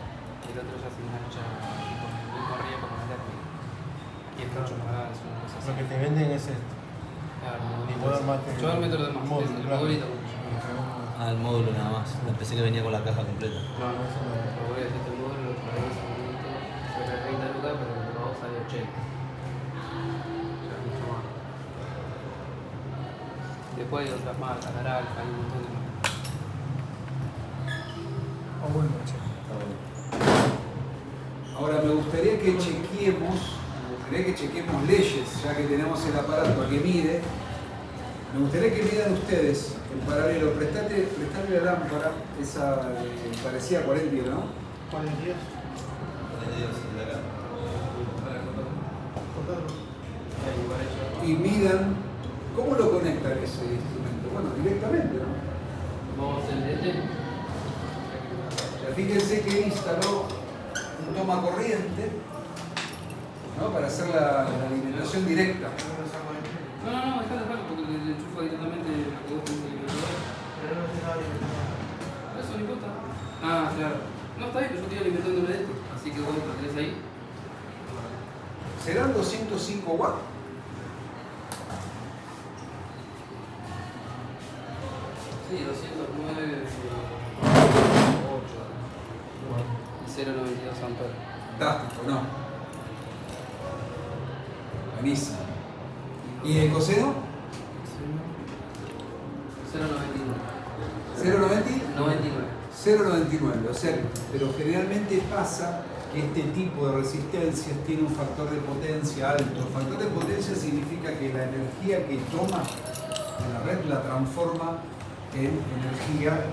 El otro ya se engancha con el mismo riesgo con el lápiz. Y es mucho más grande, es una cosa así.
Lo que te venden es esto.
Claro,
Y todo el mate.
yo el método de más,
Módulo,
es el
claro.
modulito.
Ah, el módulo nada más. Pensé que venía con la caja completa.
No, no, eso no. Lo voy a decir este módulo, lo traí en ese momento. Fue 30 lucas, pero el probado sale 80. Ya mucho más. Después hay otras marcas, naranja, hay un montón de marcas.
Ah, bueno, che.
Ahora me gustaría que chequeemos leyes, ya que tenemos el aparato que mide. Me gustaría que midan ustedes en paralelo. Prestarle la lámpara, esa parecía 40, ¿no?
42.
Y midan cómo lo conectan ese instrumento. Bueno, directamente, ¿no?
Vamos a hacer este.
Ya fíjense que instaló un toma corriente, ¿no? Para hacer la alimentación directa.
No, dejalo, porque le enchufa directamente lo que vos tenés en el alimentador.
Pero no se estaba alimentando.
Eso no importa. Ah, claro. No está bien, pero yo estoy alimentándome de esto. Así que vos lo tenés ahí.
¿Serán 205 watts?
Sí, 209, 8 y 0,92 amperes.
Fantástico, ¿no? Buenísimo. ¿Y el coseno?
0,99.
0,90?
99.
0,99, o sea, pero generalmente pasa que este tipo de resistencias tiene un factor de potencia alto. El factor de potencia significa que la energía que toma en la red la transforma en energía,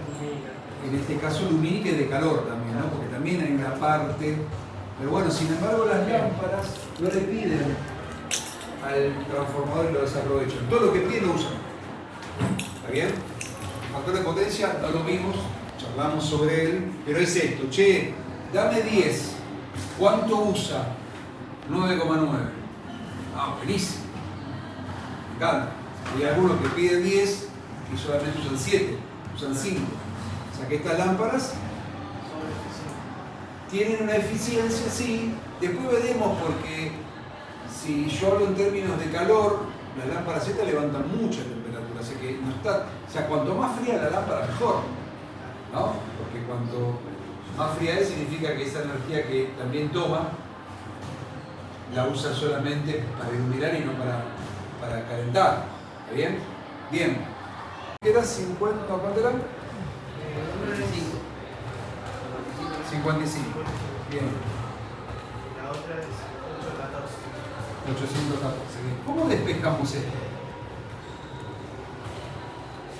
en este caso lumínica y de calor también, ¿no? Porque también hay una parte, pero bueno, sin embargo las lámparas no le piden al transformador y lo desaprovechan. Todo lo que piden lo usan. ¿Está bien? El factor de potencia no lo vimos, charlamos sobre él, pero es esto, che, dame 10, ¿cuánto usa? 9,9. Ah, buenísimo. Me encanta. Hay algunos que piden 10 y solamente usan 7, usan 5. O sea que estas lámparas tienen una eficiencia, sí. Después veremos porque si yo hablo en términos de calor, las lámparas Z levantan mucha temperatura, así que no está, o sea, cuanto más fría la lámpara mejor, ¿no? Porque cuanto más fría es significa que esa energía que también toma la usa solamente para iluminar y no para calentar. ¿Está bien? Bien. ¿Era 50? ¿Cuánto eran? 55. Bien.
La otra es
814. Bien. ¿Cómo despejamos esto?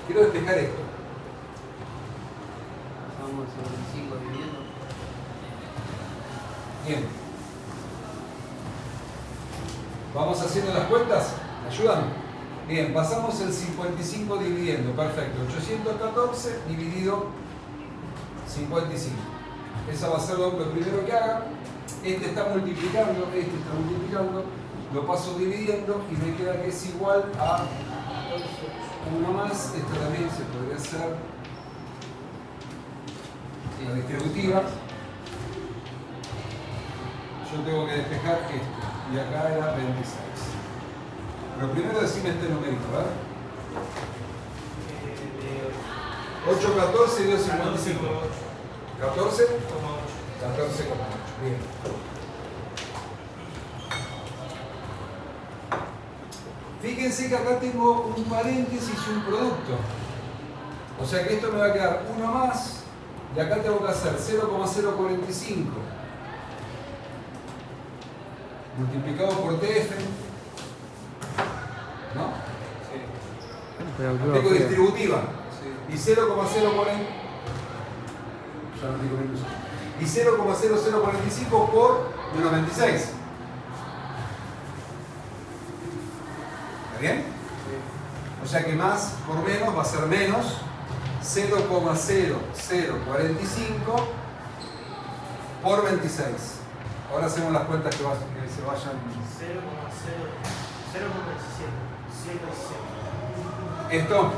Quiero despejar esto.
Pasamos el 5 dividiendo.
Bien. ¿Vamos haciendo las cuentas? ¿Ayudan? Bien, pasamos el 55 dividiendo. Perfecto. 814 dividido 55. Esa va a ser lo primero que haga. Este está multiplicando, lo paso dividiendo y me queda que es igual a 1 más. Esto también se podría hacer la distributiva. Yo tengo que despejar esto y acá era 26. Pero primero decime este numerito, ¿verdad? 814 dio 55. 14. 14,8. Bien. Fíjense que acá tengo un paréntesis y un producto. O sea que esto me va a quedar 1 más y acá tengo que hacer 0,045 multiplicado por TF. ¿No? Sí. Tengo distributiva. Sí. Y 0,040. Ya no digo menos. Y 0,0045 por menos 26. ¿Está bien? Sí. O sea que más por menos va a ser menos 0,0045 por 26. Ahora hacemos las cuentas que se vayan.
0,017.
¿Esto?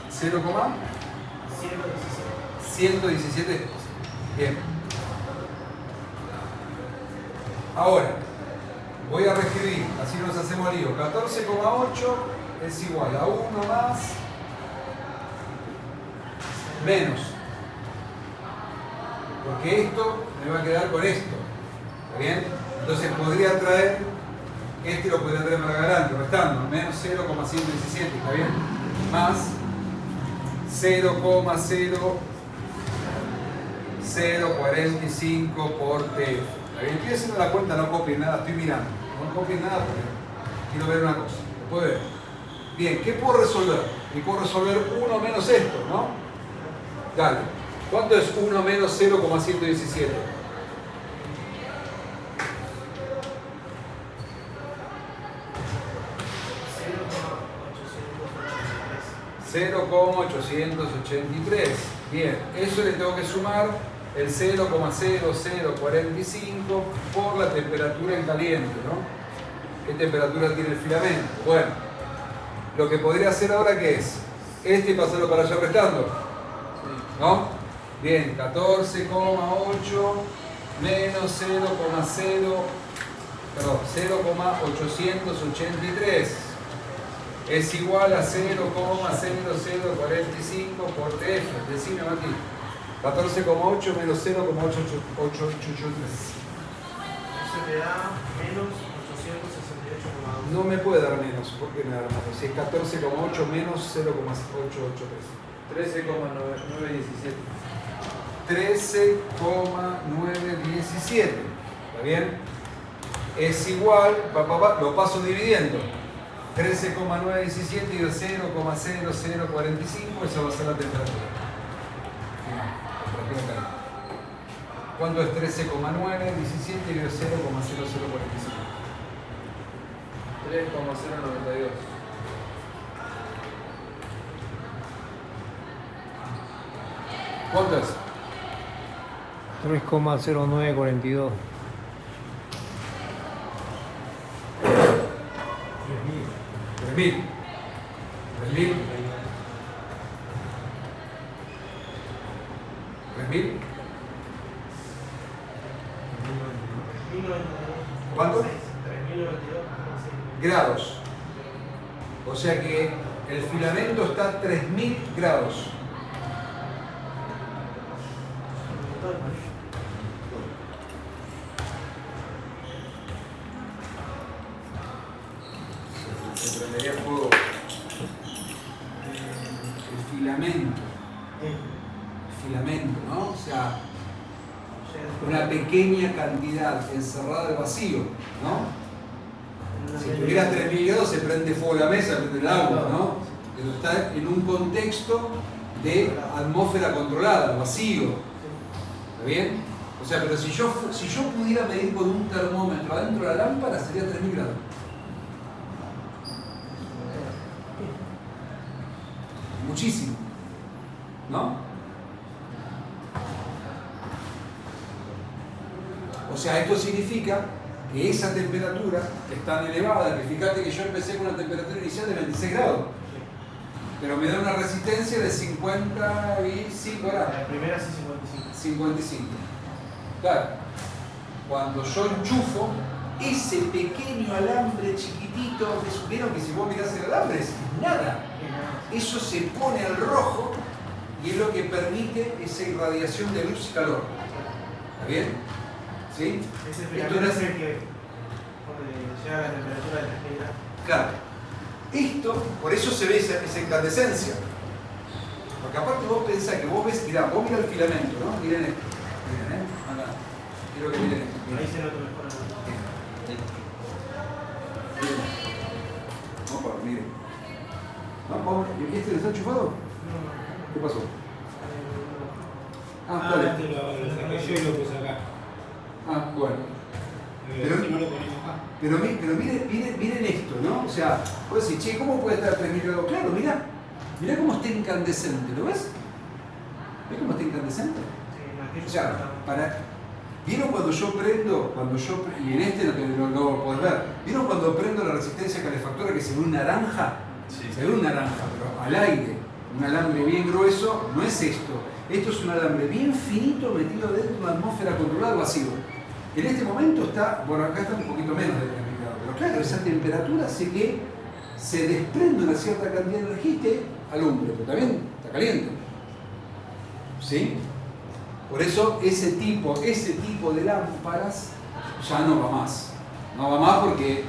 Sí.
0,117. Bien. Ahora, voy a reescribir, así nos hacemos lío. 14,8 es igual a 1 más menos. Porque esto me va a quedar con esto. ¿Está bien? Entonces podría traer, este lo podría traer para adelante, restando, menos 0,117, ¿está bien? Más 0,045 0,45 por TF. Estoy haciendo la cuenta, no copien nada, estoy mirando. No copien nada porque quiero ver una cosa. ¿Lo puede ver? Bien, ¿qué puedo resolver? Y puedo resolver 1 menos esto, ¿no? Dale. ¿Cuánto es 1 menos 0,117? 0,883. Bien, eso le tengo que sumar el 0,0045 por la temperatura en caliente, ¿no? ¿Qué temperatura tiene el filamento? Bueno, lo que podría hacer ahora, ¿qué es? Este y pasarlo para allá restando, ¿no? Bien, 14,8 menos 0,883 es igual a 0,0045 por TF. Decime, Mati. 14,8 menos 0,883.
Eso te da menos 868,2.
No me puede dar menos. ¿Por qué me da menos? Si es 14,8 menos 0,883.
13,917.
13,917. ¿Está bien? Es igual, lo paso dividiendo. 13,917 y 0,0045, esa va a ser la temperatura. ¿Cuánto es 13,917 y 0,0045?
3,092.
¿Cuánto es?
3,0942.
3.000. 3.000. 3.000. ¿Cuánto?
3.092,6.
Grados. O sea que el filamento está a 3.000 grados. Se prendería fuego el filamento, ¿no? O sea, una pequeña cantidad encerrada al vacío, ¿no? Si tuviera 3.000 grados se prende fuego la mesa, prende el agua, ¿no? Pero está en un contexto de atmósfera controlada, vacío. ¿Está bien? O sea, pero si yo pudiera medir con un termómetro adentro de la lámpara sería 3.000 grados. Muchísimo, ¿no? O sea, esto significa que esa temperatura es tan elevada, que fíjate que yo empecé con una temperatura inicial de 26 grados, pero me da una resistencia de 55 grados.
La primera sí
55. Claro, cuando yo enchufo ese pequeño alambre chiquitito, vieron que si vos mirás el alambre es nada. Eso se pone al rojo y es lo que permite esa irradiación de luz y calor. ¿Está bien? ¿Sí?
Ese
Esto
filamento
era-
es el que llega a la temperatura de 3.000 grados.
Claro. Esto, por eso se ve esa incandescencia. Porque aparte vos pensás que vos ves, mirá, vos mirá el filamento, ¿no? Miren esto. Miren, acá. Quiero que miren esto.
Ahí se nota mejor.
Opa, miren. ¿No? Vamos, ¿este está enchufado? ¿Qué pasó? Ah, dale.
Este lo saqué yo y lo puse acá.
Ah, bueno.
Pero si no lo ponemos acá.
Pero miren esto, ¿no? O sea, vos decís, che, ¿cómo puede estar a 3.000 grados? Claro, mirá cómo está incandescente, ¿lo ves? ¿Ves cómo está incandescente? O sea, ¿vieron cuando yo prendo, y en este no lo podés ver, ¿vieron cuando prendo la resistencia calefactora que se ve un naranja?
Sí.
Se ve un naranja, pero al aire, un alambre bien grueso, no es esto. Esto es un alambre bien finito metido dentro de una atmósfera controlada al vacío. En este momento está, bueno, acá está un poquito menos de 3.000 grados, pero claro, esa temperatura hace que se desprende una cierta cantidad de energía y te alumbre, pero está bien, está caliente. ¿Sí? Por eso ese tipo de lámparas ya no va más. No va más porque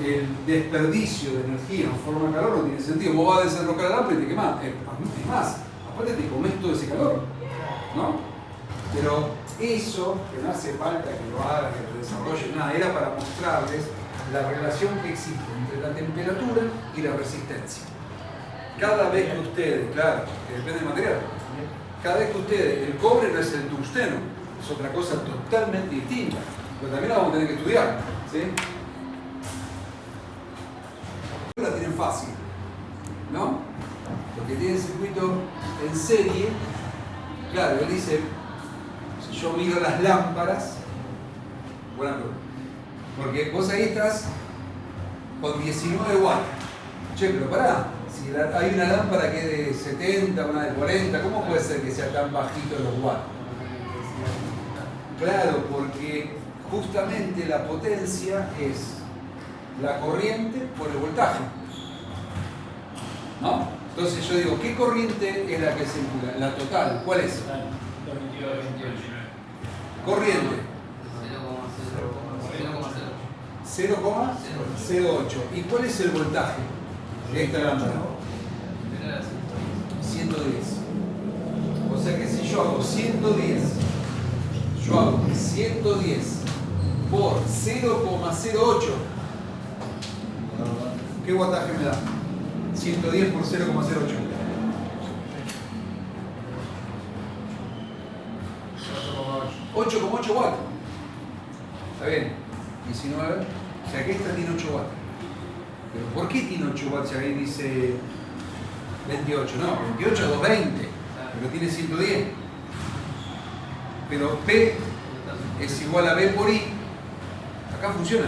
el desperdicio de energía en forma de calor no tiene sentido. Vos vas a desenrocar el lámpara y te quemás. Es más, aparte te comés todo ese calor, ¿no? Pero eso, que no hace falta que lo haga, que lo desarrolle, nada, era para mostrarles la relación que existe entre la temperatura y la resistencia. Cada vez que ustedes, claro, que depende del material, cada vez que ustedes, el cobre no es el tungsteno, es otra cosa totalmente distinta, pero también la vamos a tener que estudiar, ¿sí? La tienen fácil, ¿no? Porque tienen circuito en serie, claro, él dice, si yo miro las lámparas, bueno, porque vos ahí estás con 19 watts. Che, pero pará, si hay una lámpara que es de 70, una de 40, ¿cómo puede ser que sea tan bajito los watts? Claro, porque justamente la potencia es la corriente por el voltaje, ¿no? Entonces yo digo, ¿qué corriente es la que circula? La total, ¿cuál es? Corriente 0,08. ¿Y cuál es el voltaje de esta lámpara? 110. O sea que si yo hago 110 por 0,08, ¿qué wattaje me da? 110 por 0,08. 8,8 watts. ¿Está bien? 19. O sea que esta tiene 8 watts. ¿Pero por qué tiene 8 watts? Si ahí dice 28. No, 28 es 220. Pero tiene 110. Pero P es igual a B por I. Acá funciona.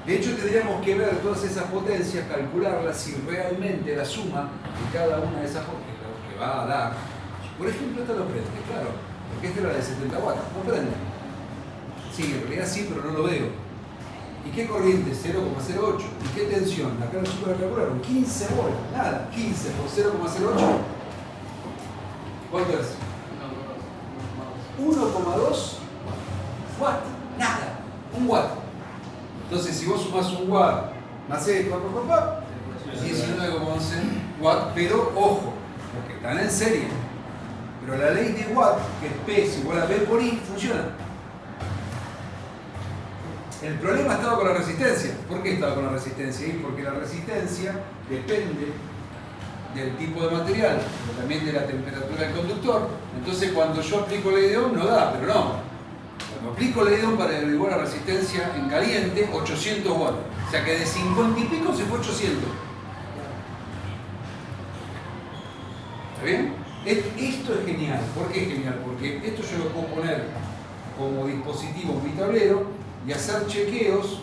De hecho, tendríamos que ver todas esas potencias, calcularlas si realmente la suma de cada una de esas potencias que va a dar. Por ejemplo, esta lo prende, claro, porque esta era de 70 watts, no prende. Sí, en realidad sí, pero no lo veo. ¿Y qué corriente? 0,08. ¿Y qué tensión? Acá los chicos la calcularon, 15 volts, nada, 15 por 0,08. ¿Cuánto es? 1,2 watt, nada, 1 watt. Entonces, si vos sumás 1 watt más esto, 19,11 watt, pero ojo, porque están en serie. Pero la ley de Watt, que es P es igual a B por I, funciona. El problema estaba con la resistencia. ¿Por qué estaba con la resistencia? Y porque la resistencia depende del tipo de material, pero también de la temperatura del conductor. Entonces, cuando yo aplico la ley de Ohm, no da, pero no. Cuando aplico la ley de Ohm para averiguar la resistencia en caliente, 800 watts. O sea que de 50 y pico se fue 800. ¿Está bien? Esto es genial. ¿Por qué es genial? Porque esto yo lo puedo poner como dispositivo en mi tablero y hacer chequeos.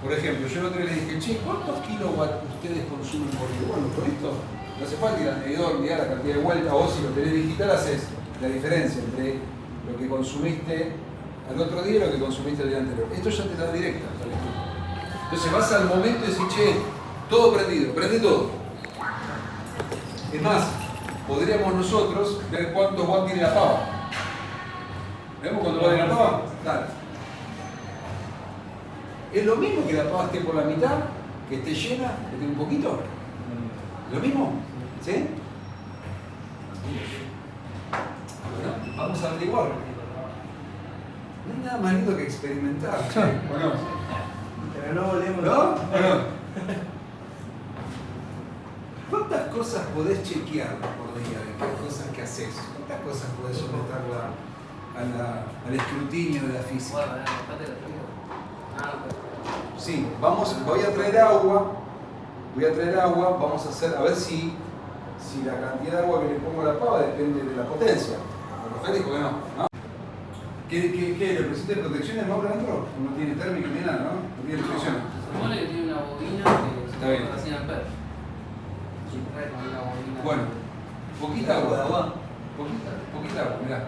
Por ejemplo, yo el otro día le dije, che, ¿cuántos kilowatts ustedes consumen por día? Bueno, con esto no hace falta ir al medidor, mirar la cantidad de vueltas. Vos si lo tenés digital haces la diferencia entre lo que consumiste al otro día y lo que consumiste el día anterior. Esto ya te da directa la lectura. Entonces vas al momento y decís, che, todo prendido, prende todo. Es más, podríamos nosotros ver cuántos watts tiene la pava. ¿Vemos cuánto vale la pava? Dale. ¿Es lo mismo que la pava esté por la mitad? ¿Que esté llena? ¿Que esté un poquito? ¿Lo mismo? ¿Sí? Bueno, vamos a averiguar. No hay nada más lindo que experimentar. ¿O no?
Pero no volvemos.
¿No? ¿O no? ¿Cuántas cosas podés chequear por día de qué cosas que haces? ¿Cuántas cosas podés someterla al escrutinio de la física? Sí, voy a traer agua, vamos a hacer, a ver si la cantidad de agua que le pongo a la pava depende de la potencia. Lo dijo que no, ¿no? ¿Qué le presenta de protección de Mauro adentro? No tiene térmico ni nada, ¿no? No tiene protección.
Se supone que tiene una bobina que
Está bien.
se llama per.
Bueno, poquita agua. Poquita agua, mirá.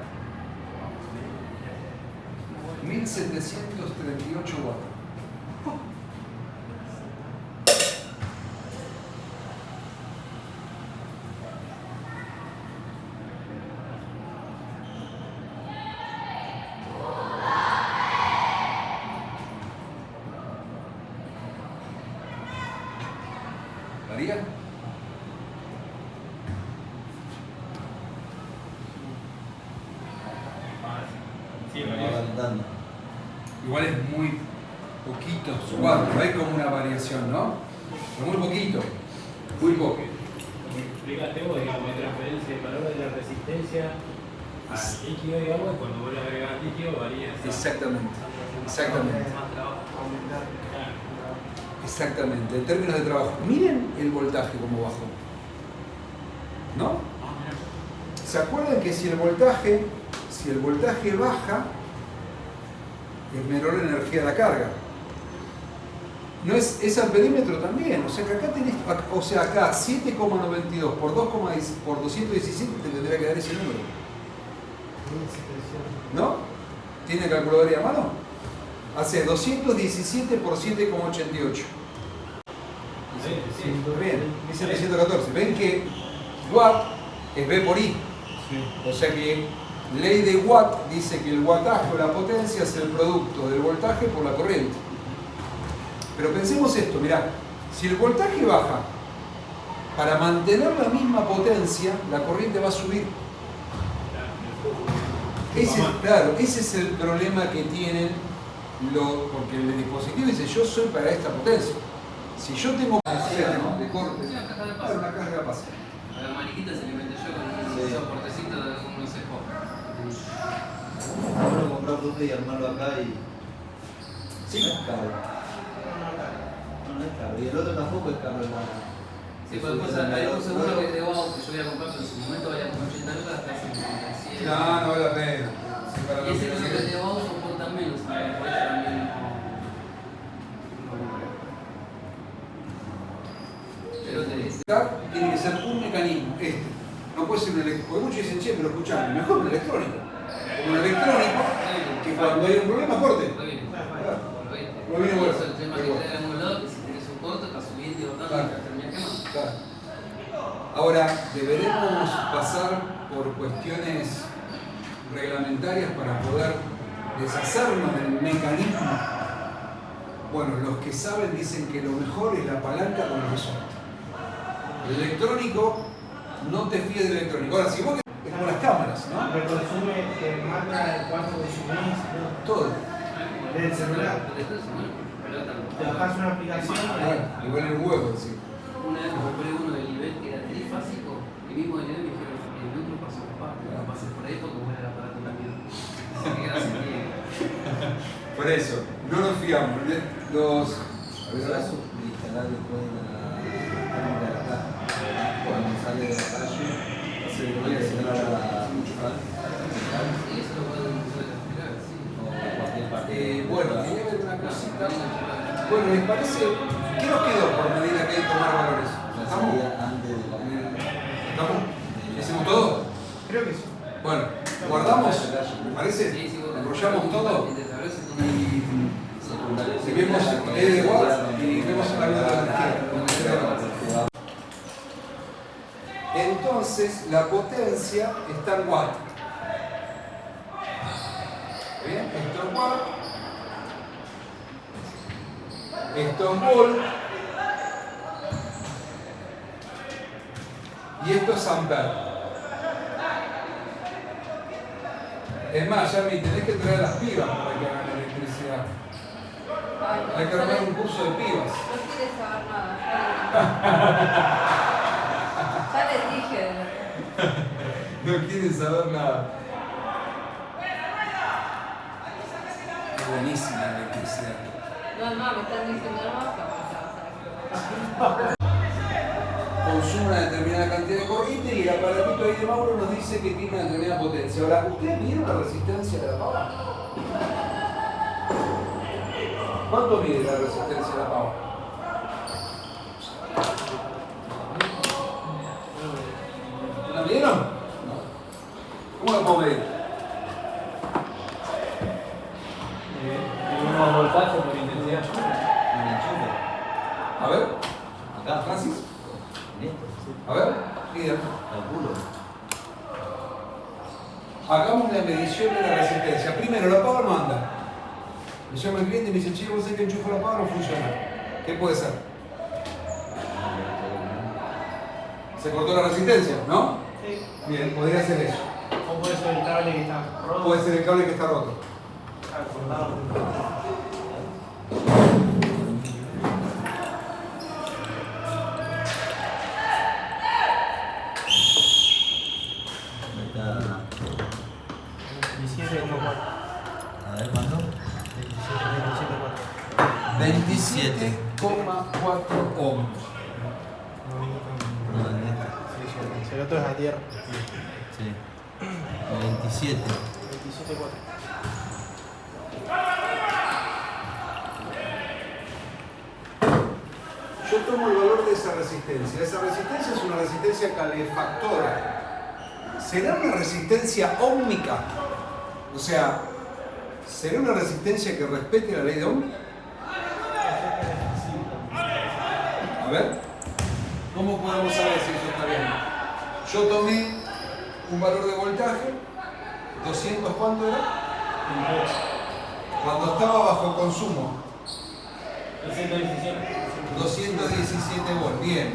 1738 watts. ¿Varía?
Sí,
va
varía.
calentando.
Igual es muy poquito su watt, no hay como una variación, ¿no? Pero muy poquito, muy poco.
Como explicaste vos, digamos, hay transferencia de valor de la resistencia al líquido y agua, y cuando vos le agregás líquido varía esa.
Exactamente, exactamente.
Más trabajo.
Claro.
Exactamente, en términos de trabajo. Miren el voltaje como bajó. ¿No? ¿Se acuerdan que si el voltaje baja, es menor la energía de la carga? No es al perímetro también, o sea que acá tenés, o sea acá 7,92 por 217 te tendría que dar ese número. ¿No? ¿Tiene calculadora a mano? Hace 217 por 7,88. Bien, 1714. Ven que watt es V por I. O sea que ley de Watt dice que el wattaje o la potencia es el producto del voltaje por la corriente. Pero pensemos esto, mirá, si el voltaje baja, para mantener la misma potencia, la corriente va a subir. Ese es el problema que tienen porque el dispositivo dice, yo soy para esta potencia. Si yo tengo de corte,
Sí, una caja de
claro,
paso.
una caja de paso.
A la mariquita se le inventé yo con un soportecito de un CEPO.
Uno comprar producto y armarlo acá y.
Sí.
No es caro. No es caro. Y el otro tampoco es caro.
Sí, pues después hay un seguro que es de Wow que yo voy a comprar, pero en su momento valía como 80 lucas, hasta 57.
No vale la pena. Sí, para
Y ese
lo
que es de Wow soporta menos, por eso también no. Pero te dice.
Tiene que ser un mecanismo, no puede ser un electrónico. Porque muchos dicen, che, pero escuchame, mejor un electrónico. Como un electrónico, que cuando hay un problema, corte. Lo viene bueno.
Eso es el tema que trae el emulador, que si tenés un corto, está subiendo y bajando
Claro.
y te termina quemando.
Claro. Ahora, deberemos pasar por cuestiones reglamentarias para poder deshacernos del mecanismo. Bueno, los que saben dicen que lo mejor es la palanca con el resorte. El electrónico, no te fíes del electrónico. Ahora, si vos es como las cámaras, ¿no?
Me consume, que marca cuánto consumís, ¿no?
Todo.
Del celular. Te bajás una aplicación y
Igual el huevo, sí.
Una vez compré uno del nivel que era trifásico, y mismo del nivel me dijeron, el otro pasó papá, no pases por ahí porque muere el aparato también. Así que gracias, tío.
Por eso, no nos fiamos. Los.
Eso de instalar después de la cámara de la caja. Cuando sale de la calle, se le voy a instalar a la enchufar.
Y eso lo pueden explicar, sí.
O a cualquier parte.
Bueno, quería ver una cosita. Bueno, ¿les parece? ¿Qué nos quedó por medida que hay que tomar valores?
La
¿Estamos?
salida antes de la.
¿Estamos? ¿Hicimos todo?
creo que sí.
Bueno, guardamos, ¿me parece?
Sí, sí, bueno,
Enrollamos todo y
secundario.
vemos el de Watt y vemos la vida de la energía. Entonces, la potencia está en Watt. ¿Bien? Esto es Watt. Esto es Volt. Y esto es Ampere. Es más, Yami, tenés que traer las pibas para que hagan electricidad.
Ay,
Hay que armar un curso de pibas.
No quieres saber nada. Ya les dije.
No quieren saber nada. Es buenísima la electricidad.
No, me están diciendo no,
Consume una determinada cantidad de corriente y el aparatito ahí de Mauro nos dice que tiene una determinada potencia. Ahora, ¿ustedes midieron la resistencia de la pava? ¿Cuánto mide la resistencia de la pava? ¿La midieron? No. ¿Cómo la puedo medir?
Tenemos voltaje por intensidad.
Un enchufe.
A ver,
Acá.
Francis.
En esto, sí.
A ver, mida.
Calculo.
Hagamos una medición de la resistencia. Primero, la pava no anda. Me llama el cliente y me dice, che, vos sabés que enchufo la pava, no funciona. ¿Qué puede ser? Se cortó la resistencia, ¿no?
Sí.
Bien, podría ser eso.
O puede ser el cable que está roto.
Puede ser el cable que está roto.
Ah, cortado.
Está.
17,4.
A ver, ¿cuánto?
27,4 ohms.
No, en esta.
El otro es a tierra.
Sí. 27.
27,4.
Yo tomo el valor de esa resistencia. Esa resistencia es una resistencia calefactora. ¿Será una resistencia óhmica? O sea, ¿será una resistencia que respete la ley de Ohm? A ver, ¿cómo podemos saber si eso está bien? Yo tomé un valor de voltaje, 200, ¿cuánto era? Cuando estaba bajo consumo. 217 volts, bien.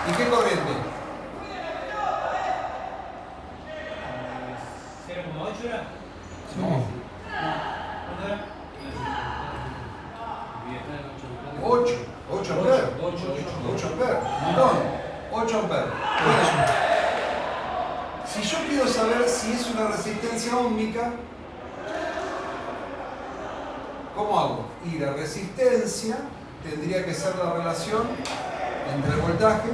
¿Y qué corriente?
0,8 era.
No.
¿Cuánto era?
8 amperes. 8 amperes. Un montón. 8 amperes. Bueno, si yo quiero saber si es una resistencia óhmica, ¿cómo hago? Y la resistencia tendría que ser la relación entre el voltaje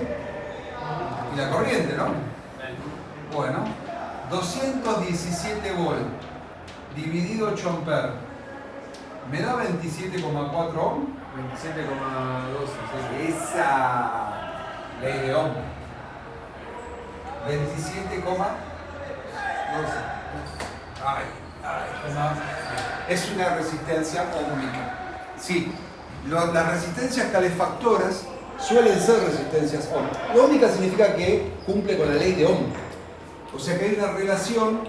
y la corriente, ¿no? Bueno, 217 volts dividido 8 amperes, ¿me da 27,4 ohm?
27,12. Sí.
Esa ley de Ohm. 27,12. Es una resistencia óhmica. Sí, las resistencias calefactoras suelen ser resistencias óhmicas. Óhmica significa que cumple con la ley de Ohm. O sea que hay una relación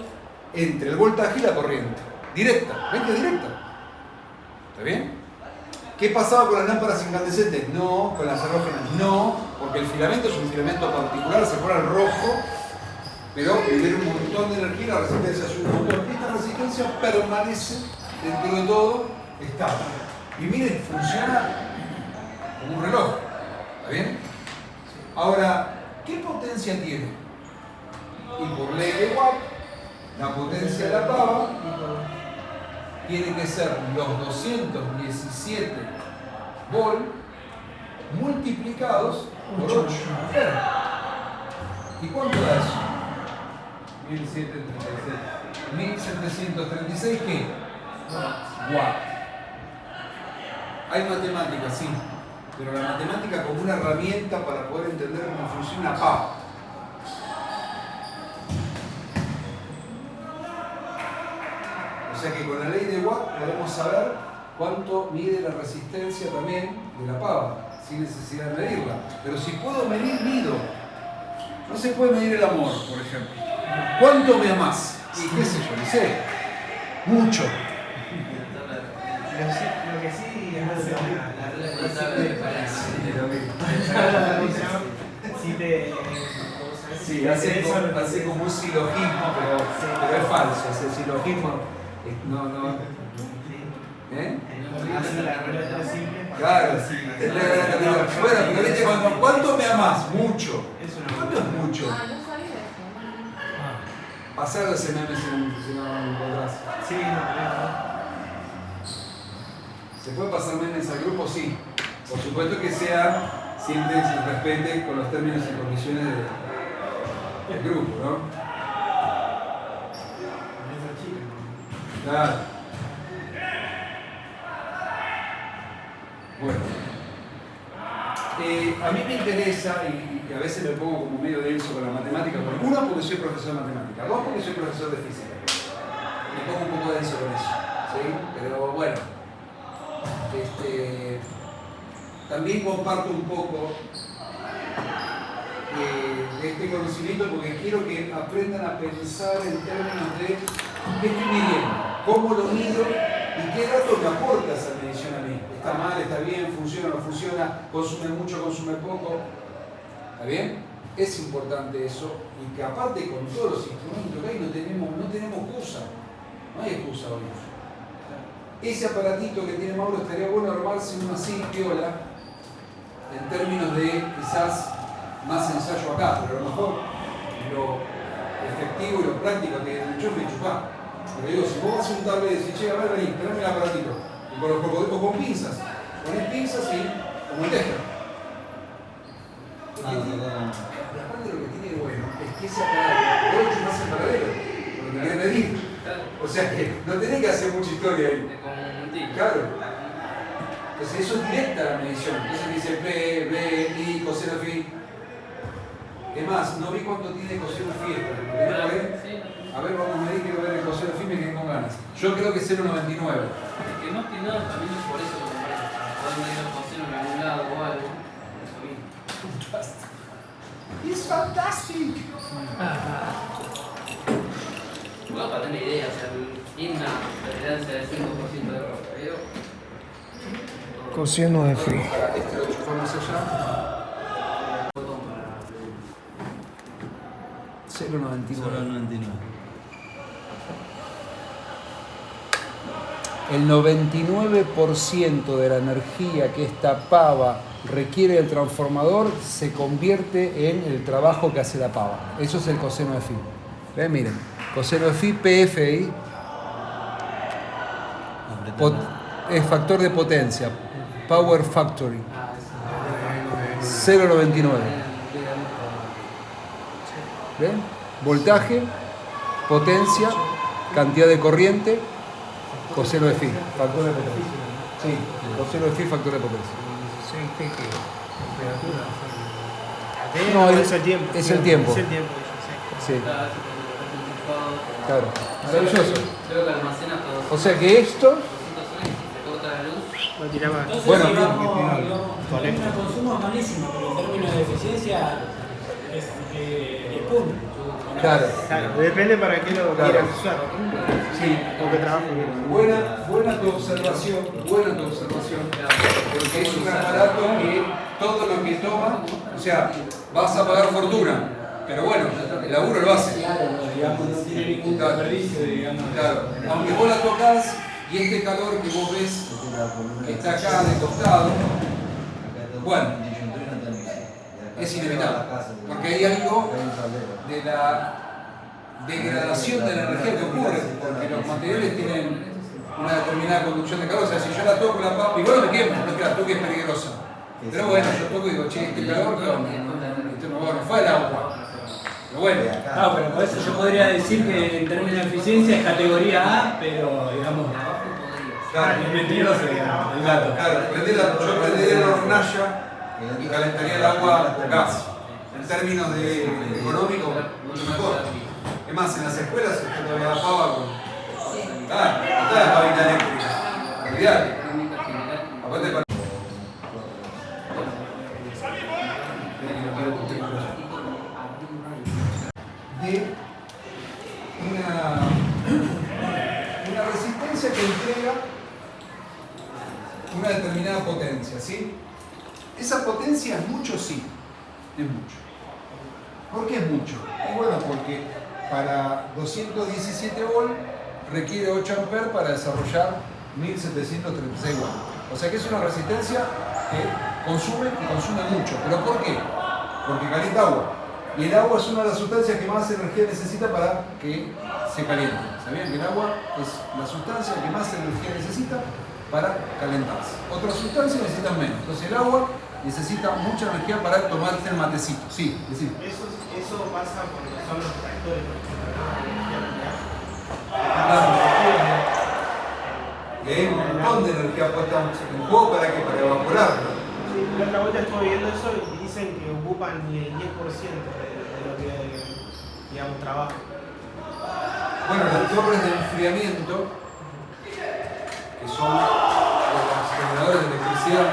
entre el voltaje y la corriente. Directa, ¿ven que directa? ¿Está bien? ¿Qué pasaba con las lámparas incandescentes? No, con las halógenas no, porque el filamento es un filamento particular, se pone al rojo, pero libera un montón de energía y la resistencia sube un montón. Esta resistencia permanece dentro de todo estable. Y miren, funciona como un reloj. ¿Está bien? Ahora, ¿qué potencia tiene? Y por ley de Watt, la potencia de la pava tiene que ser los 217 volts multiplicados por 8 amperes. ¿Y cuánto da eso?
1736.
1736, ¿qué? Watt. Hay matemática, sí, pero la matemática como una herramienta para poder entender cómo funciona pava. O sea que con la ley de Watt podemos saber cuánto mide la resistencia también de la pava, sin necesidad de medirla. Pero si puedo medir, mido. No se puede medir el amor, por ejemplo. ¿Cuánto me amás? Y qué sé yo, no sé. Mucho.
Lo que sí es
Sí, hace como un silogismo, pero es falso. Ese silogismo no. ¿Eh? Claro, sí. Bueno, pero viste, ¿cuánto me amás? Mucho. ¿Cuánto es mucho?
Ah, no sabía eso.
Pasar ese meme si no encontrás.
Sí, no.
¿Se puede pasar memes al grupo? Sí. Por supuesto que sea siempre se respete con los términos y condiciones del grupo, ¿no? Claro. Bueno. A mí me interesa, y a veces me pongo como medio denso con la matemática, uno porque soy profesor de matemática, dos porque soy profesor de física. Me pongo un poco denso con eso, ¿sí? Pero bueno. También comparto un poco de este conocimiento porque quiero que aprendan a pensar en términos de qué estoy midiendo, cómo lo mido y qué datos me aporta esa medición a mí. ¿Está mal? ¿Está bien? ¿Funciona o no funciona? ¿Consume mucho? ¿Consume poco? ¿Está bien? es importante eso, y que aparte con todos los instrumentos que hay no tenemos excusa. No hay excusa hoy. Ese aparatito que tiene Mauro estaría bueno armarse uno así, piola, en términos de quizás más ensayo acá, pero a lo mejor lo efectivo y lo práctico que el enchufe y chupá. Pero digo, si vos vas a un tablero y decís, che, a ver, vení, tráeme el aparatito, y con los cocodrilos con pinzas, ponés pinzas y como el tester. Aparte de lo que tiene bueno es que ese aparato vos lo chupás en paralelo, porque te querés medir. O sea que no tenés que hacer mucha historia ahí. Claro. Entonces eso es directa la medición. Entonces dice P, B, I, coseno phi. Es más, no vi cuánto tiene coseno phi. A ver, vamos a medir, quiero ver el coseno phi, me quedé con ganas. Yo creo que es 0,99.
Que más que nada también es por eso que me parece. Poder medir el coseno en algún lado o algo.
¡Es fantástico!
Bueno, para tener idea, o sea, tiene una tolerancia del 5% de error, pero...
Coseno de phi.
Este lo chupamos allá. 0,99. El 99% de la energía que esta pava requiere el transformador se convierte en el trabajo que hace la pava. Eso es el coseno de phi. ¿Ven? Miren, coseno de phi, PFI, es factor de potencia, power factory, 0,99. ¿Ven? Voltaje, potencia, cantidad de corriente, coseno de phi, factor de potencia. Sí, coseno de phi, factor de potencia.
No, es el tiempo.
Es el tiempo.
Es el tiempo.
Sí. Claro. Maravilloso.
Creo que almacena todo.
O sea que esto.
Se corta la luz.
Lo tiraba.
Entonces,
Bueno,
digamos, el término de consumo es malísimo, pero en términos de eficiencia es puro.
Claro.
Claro, depende para qué lo quieras usar.
Sí.
O qué trabajo.
Buena tu observación, porque es un aparato que todo lo que toma, o sea, vas a pagar fortuna, pero bueno, el laburo lo hace.
Digamos, no tiene ningún desperdicio, digamos.
Claro, aunque vos la tocas y este calor que vos ves que está acá de costado, bueno, es inevitable, porque hay algo de la degradación de la energía que ocurre, porque los materiales tienen una determinada conducción de calor. O sea, si yo la toco la papa, igual me quemo, no es que la toque es peligrosa. Pero bueno, yo toco y digo, che, este calor, esto no fue el agua. Pero bueno.
Claro, pero por eso yo podría decir que en términos de eficiencia es categoría A, pero digamos,
Claro,
es mentiroso, digamos, el gato.
claro, yo prendería la hornalla y calentaría el agua con gas. En términos de económico, mucho mejor. Es más, en las escuelas usted todavía da pava con. Claro, no está la pavita eléctrica. Olvidate. Aparte para. De una resistencia que entrega una determinada potencia, ¿sí? Esa potencia es mucho, sí, es mucho. ¿Por qué es mucho? Y bueno, porque para 217 volt requiere 8 amperes para desarrollar 1736 watts. O sea que es una resistencia que consume y consume mucho. ¿Pero por qué? Porque calienta agua. Y el agua es una de las sustancias que más energía necesita para que se caliente. ¿Sabían que el agua es la sustancia que más energía necesita para calentarse? Otras sustancias necesitan menos. Entonces el agua necesita mucha energía para tomarse el matecito. Sí, decir.
Eso pasa cuando son los tractores.
Y hay un montón de energía puesta en juego para que para evaporarlo.
Sí, la otra vuelta estuve viendo eso y dicen que ocupan ni el 10% de lo que, digamos, trabaja.
Bueno, las torres de enfriamiento, que son los generadores de electricidad,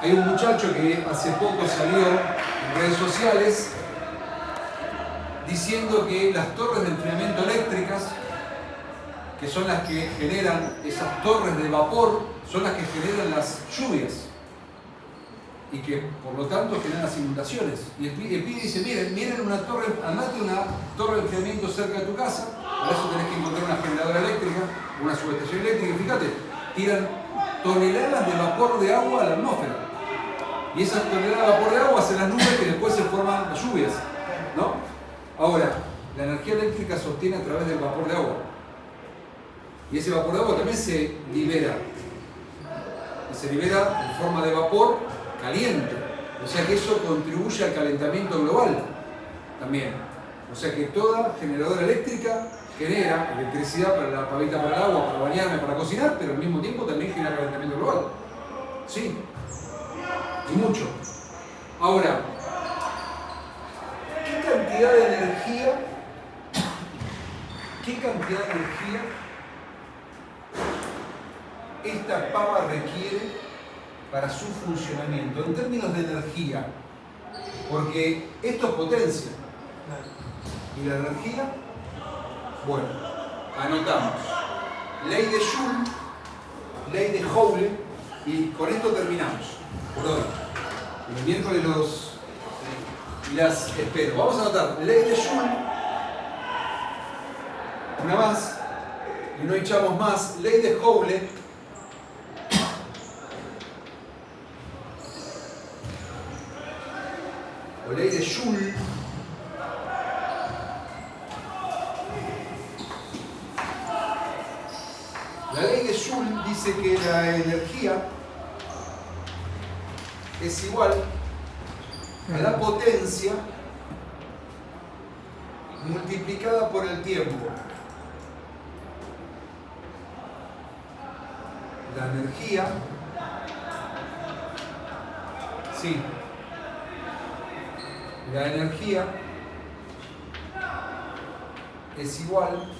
hay un muchacho que hace poco salió en redes sociales diciendo que las torres de enfriamiento eléctricas, que son las que generan esas torres de vapor, son las que generan las lluvias. y que por lo tanto generan las inundaciones. Y el pibe dice, miren una torre, andate a una torre de enfriamiento cerca de tu casa, para eso tenés que encontrar una generadora eléctrica, una subestación eléctrica, y fíjate, tiran toneladas de vapor de agua a la atmósfera. Y esas toneladas de vapor de agua hacen las nubes que después se forman las lluvias, ¿no? Ahora, la energía eléctrica se obtiene a través del vapor de agua. Y ese vapor de agua también se libera. Y se libera en forma de vapor caliente. O sea que eso contribuye al calentamiento global también. O sea que toda generadora eléctrica genera electricidad para la pavita, para el agua, para bañarme, para cocinar, pero al mismo tiempo también genera calentamiento global. Sí. Y mucho. Ahora, ¿qué cantidad de energía esta pava requiere para su funcionamiento? En términos de energía, porque esto es potencia. ¿Y la energía? Bueno, anotamos. Ley de Joule, ley de Joule, y con esto terminamos por hoy. El miércoles las espero. Vamos a anotar ley de Joule, una más, y no echamos más. Ley de Joule, o ley de Joule. La ley de Joule dice que la energía es igual a la potencia multiplicada por el tiempo. La energía, sí, la energía es igual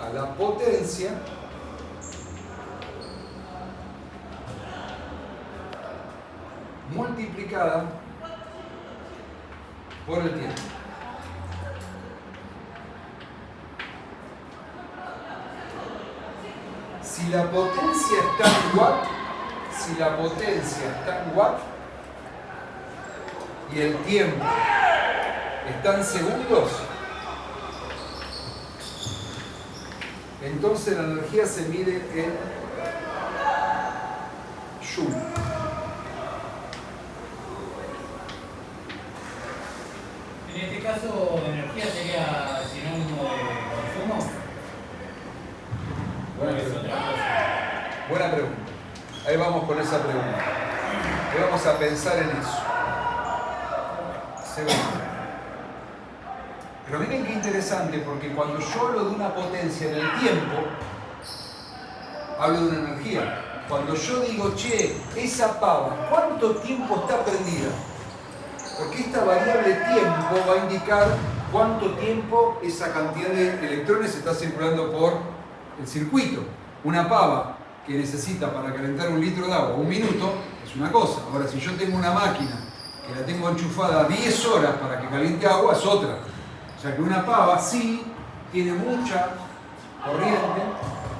a la potencia multiplicada por el tiempo. Si la potencia está en watt, y el tiempo está en segundos, entonces la energía se mide en Joule.
En este caso, energía sería sinónimo de consumo.
Buena pregunta. Ahí vamos con esa pregunta. Y vamos a pensar en eso. Segundo. Pero miren qué interesante, porque cuando yo hablo de una potencia en el tiempo, hablo de una energía. Cuando yo digo, che, esa pava, ¿cuánto tiempo está prendida? Porque esta variable tiempo va a indicar cuánto tiempo esa cantidad de electrones está circulando por el circuito. Una pava que necesita para calentar 1 litro de agua 1 minuto es una cosa. Ahora, si yo tengo una máquina que la tengo enchufada 10 horas para que caliente agua, es otra. O sea que una pava sí tiene mucha corriente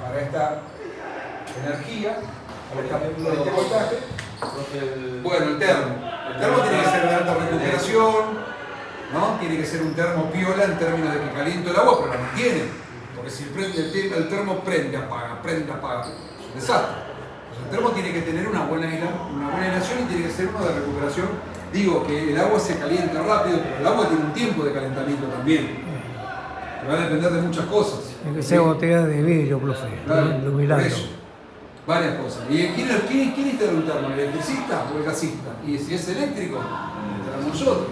para esta energía, para este voltaje. Bueno, el termo. El termo tiene que ser de alta recuperación, ¿no? Tiene que ser un termo piola en términos de que caliento el agua, pero la mantiene. Porque si el termo prende, apaga, es un desastre. Entonces, el termo tiene que tener una buena aislación y tiene que ser uno de recuperación. Digo que el agua se calienta rápido, pero el agua tiene un tiempo de calentamiento también. Que va a depender de muchas cosas.
Tiene que ser botella de vidrio, profe.
Claro,
Iluminado.
por eso. Varias cosas. ¿Y quién instala un termo? ¿El electricista o el gasista? Y si es eléctrico, instalamos nosotros.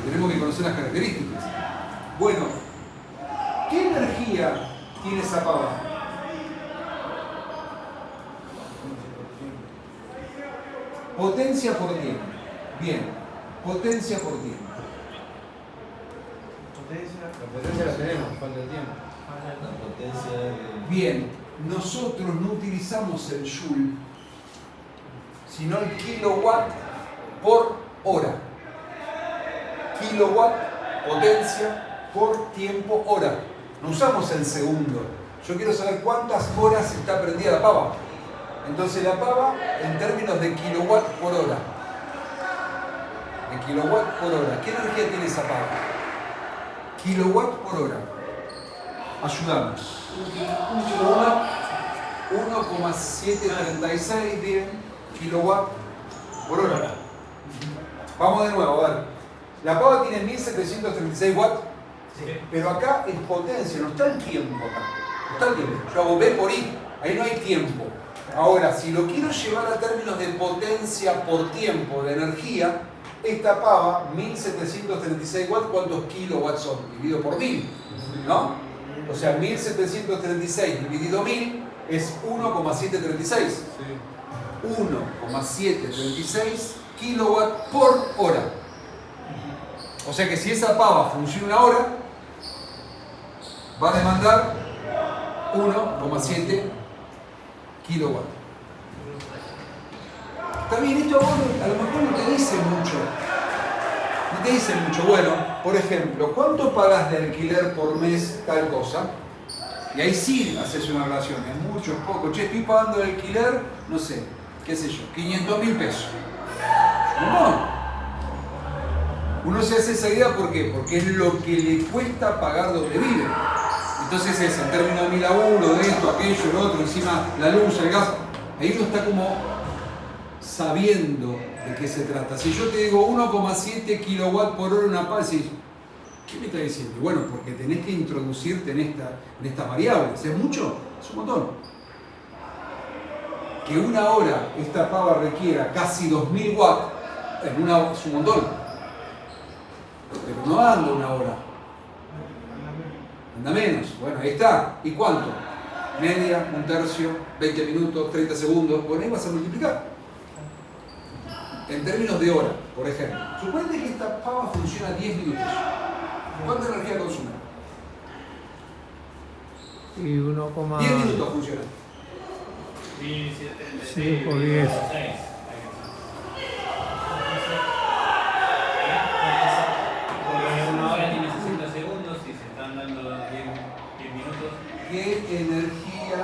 Tenemos que conocer las características. Bueno, ¿qué energía tiene esa pava? Potencia por tiempo. Bien, potencia por tiempo.
La potencia la tenemos, falta el tiempo.
La potencia de...
Bien, nosotros no utilizamos el joule, sino el kilowatt por hora. Kilowatt, potencia, por tiempo, hora. No usamos el segundo. Yo quiero saber cuántas horas está prendida la pava. Entonces la pava en términos de kilowatt por hora. De kilowatt por hora. ¿Qué energía tiene esa pava? Kilowatt por hora. Ayúdame. Un kilowatt, 1,736 bien, kilowatt por hora. Vamos de nuevo, a ver. La pava tiene 1736 watts, pero acá es potencia, no está el tiempo acá. No está el tiempo. Yo hago B por I, ahí no hay tiempo. Ahora, si lo quiero llevar a términos de potencia por tiempo, de energía, esta pava, 1736 watts, ¿cuántos kilowatts son? Dividido por 1000, ¿no? O sea, 1736 dividido 1000 es 1,736. 1,736 kilowatts por hora. O sea que si esa pava funciona una hora, va a demandar 1,7 kilowatts. También esto a lo mejor no te dice mucho. No te dice mucho. Bueno, por ejemplo, ¿cuánto pagas de alquiler por mes tal cosa? Y ahí sí haces una relación, es mucho, es poco. Che, estoy pagando el alquiler, no sé, qué sé yo, 500.000 pesos. No. Uno se hace esa idea ¿por qué? Porque es lo que le cuesta pagar donde vive. Entonces es en términos de mi laburo, de esto, aquello, lo otro, encima la luz, el gas. Ahí uno está como sabiendo de qué se trata. Si yo te digo 1,7 kilowatts por hora una pava, decís, ¿qué me está diciendo? Bueno, porque tenés que introducirte en esta variable. ¿Es mucho? Es un montón. Que una hora esta pava requiera casi 2000 watts, en una hora es un montón. Pero no anda una hora. Anda menos. Bueno, ahí está. ¿Y cuánto? Media, un tercio, 20 minutos, 30 segundos. Bueno, ahí vas a multiplicar. En términos de hora, por ejemplo. Suponete que esta pava funciona 10 minutos. ¿Cuánta energía consume?
Y 1,
10 minutos funciona.
5 por 10.
Una hora tiene 60 segundos y se están dando 10 minutos.
¿Qué energía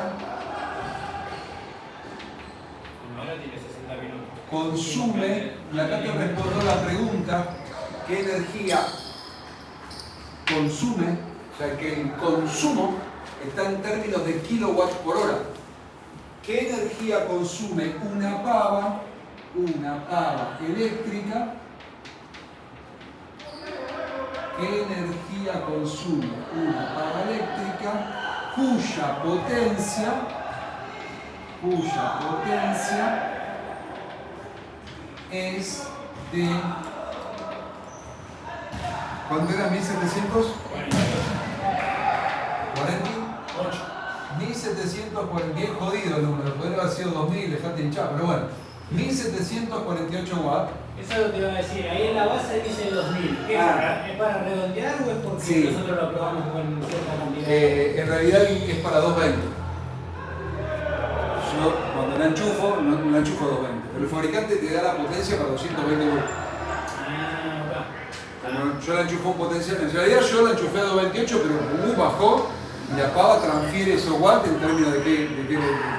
Una hora tiene 60 minutos.
consume? Y acá te respondo la pregunta: ¿qué energía consume? O sea, que el consumo está en términos de kilowatts por hora. ¿Qué energía consume una pava eléctrica? ¿Qué energía consume una pava eléctrica cuya potencia es de... ¿Cuánto era? 1700? 48. 1740, bien jodido el número, podría haber sido 2000, dejate hinchar, pero bueno, 1748 watts.
Eso es lo que te iba a decir, ahí en la base dice 2000. ¿Qué es para redondear o es porque
Sí.
nosotros lo probamos con cierta cantidad?
En realidad es para 220. Yo cuando la enchufo, no la enchufo a 220, pero el fabricante te da la potencia para 220 voltios. Como yo la enchufo en potencia, en realidad yo la enchufé a 228, pero el bajó y la pava transfiere esos watts en términos de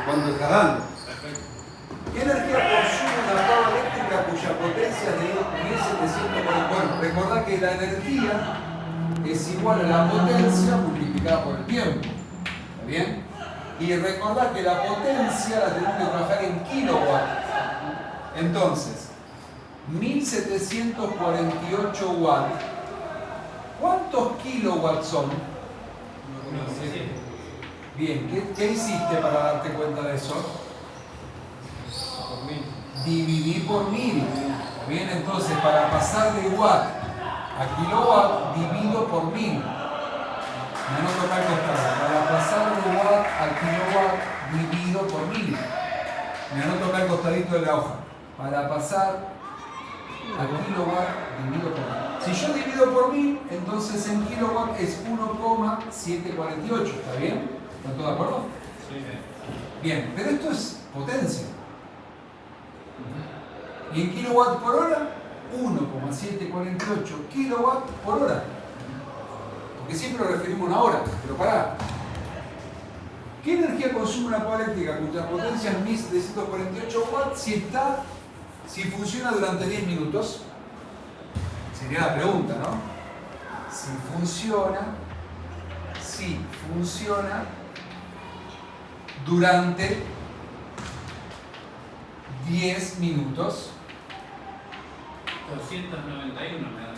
cuánto está dando. ¿Qué energía consume una pava eléctrica cuya potencia es de 1740? Bueno, recordá que la energía es igual a la potencia multiplicada por el tiempo. ¿Está bien? Y recordá que la potencia la tenemos que trabajar en kilowatts. Entonces, 1748 watts. ¿Cuántos kilowatts son? Bien, ¿qué hiciste para darte cuenta de eso? Dividí por 1000. Bien, entonces para pasar de watt a kilowatt divido por 1000. Me anoto acá al costado. Para pasar de watt a kilowatt divido por 1000. Me anoto acá al costadito de la hoja. Para pasar a kilowatt divido por 1000. Si yo divido por 1000, entonces en kilowatt es 1,748. ¿Está bien? ¿Están todos de acuerdo?
Sí.
Bien, pero esto es potencia. Y en kilowatt por hora, 1,748 kilowatt por hora. Porque siempre lo referimos a una hora, pero pará. ¿Qué energía consume una pava eléctrica cuya potencia es 1748 watts si funciona durante 10 minutos? Sería la pregunta, ¿no? Si funciona durante 10 minutos.
291 me dan.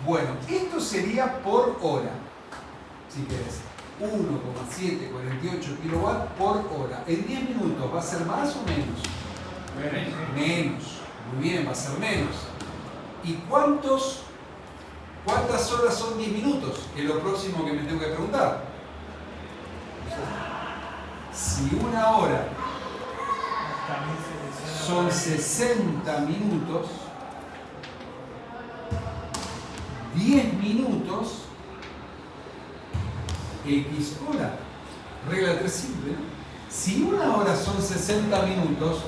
Bueno, esto sería por hora, si querés. 1,748 kilowatts por hora. En 10 minutos, ¿va a ser más o menos? Menos. Muy bien, va a ser menos. ¿Y cuántas horas son 10 minutos? Es lo próximo que me tengo que preguntar. Si una hora son 60 minutos, 10 minutos, X hora. Regla 3 simple, ¿no? Si una hora son 60 minutos,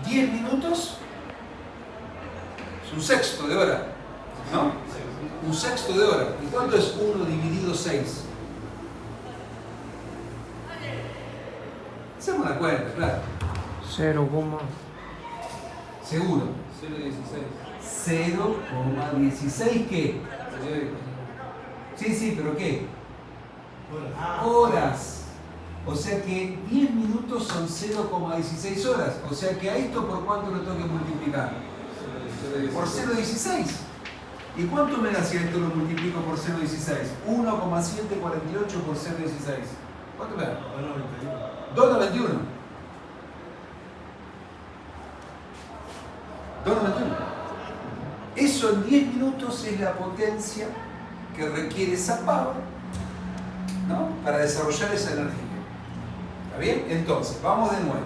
10 minutos es un sexto de hora, ¿no? Un sexto de hora. ¿Y cuánto es 1 dividido 6? Hacemos la cuenta, claro.
0,
Seguro.
0,16.
0,16 ¿qué? Sí, pero ¿qué?
Ah,
Horas. O sea que 10 minutos son 0,16 horas. O sea que a esto por cuánto lo tengo que multiplicar. Por 0,16. ¿Y cuánto me da si esto lo multiplico por 0,16? 1,748 por 0,16. ¿Cuánto me da? 2,91. 2,91. Eso en 10 minutos es la potencia que requiere esa pava, ¿no? Para desarrollar esa energía. ¿Está bien? Entonces, vamos de nuevo.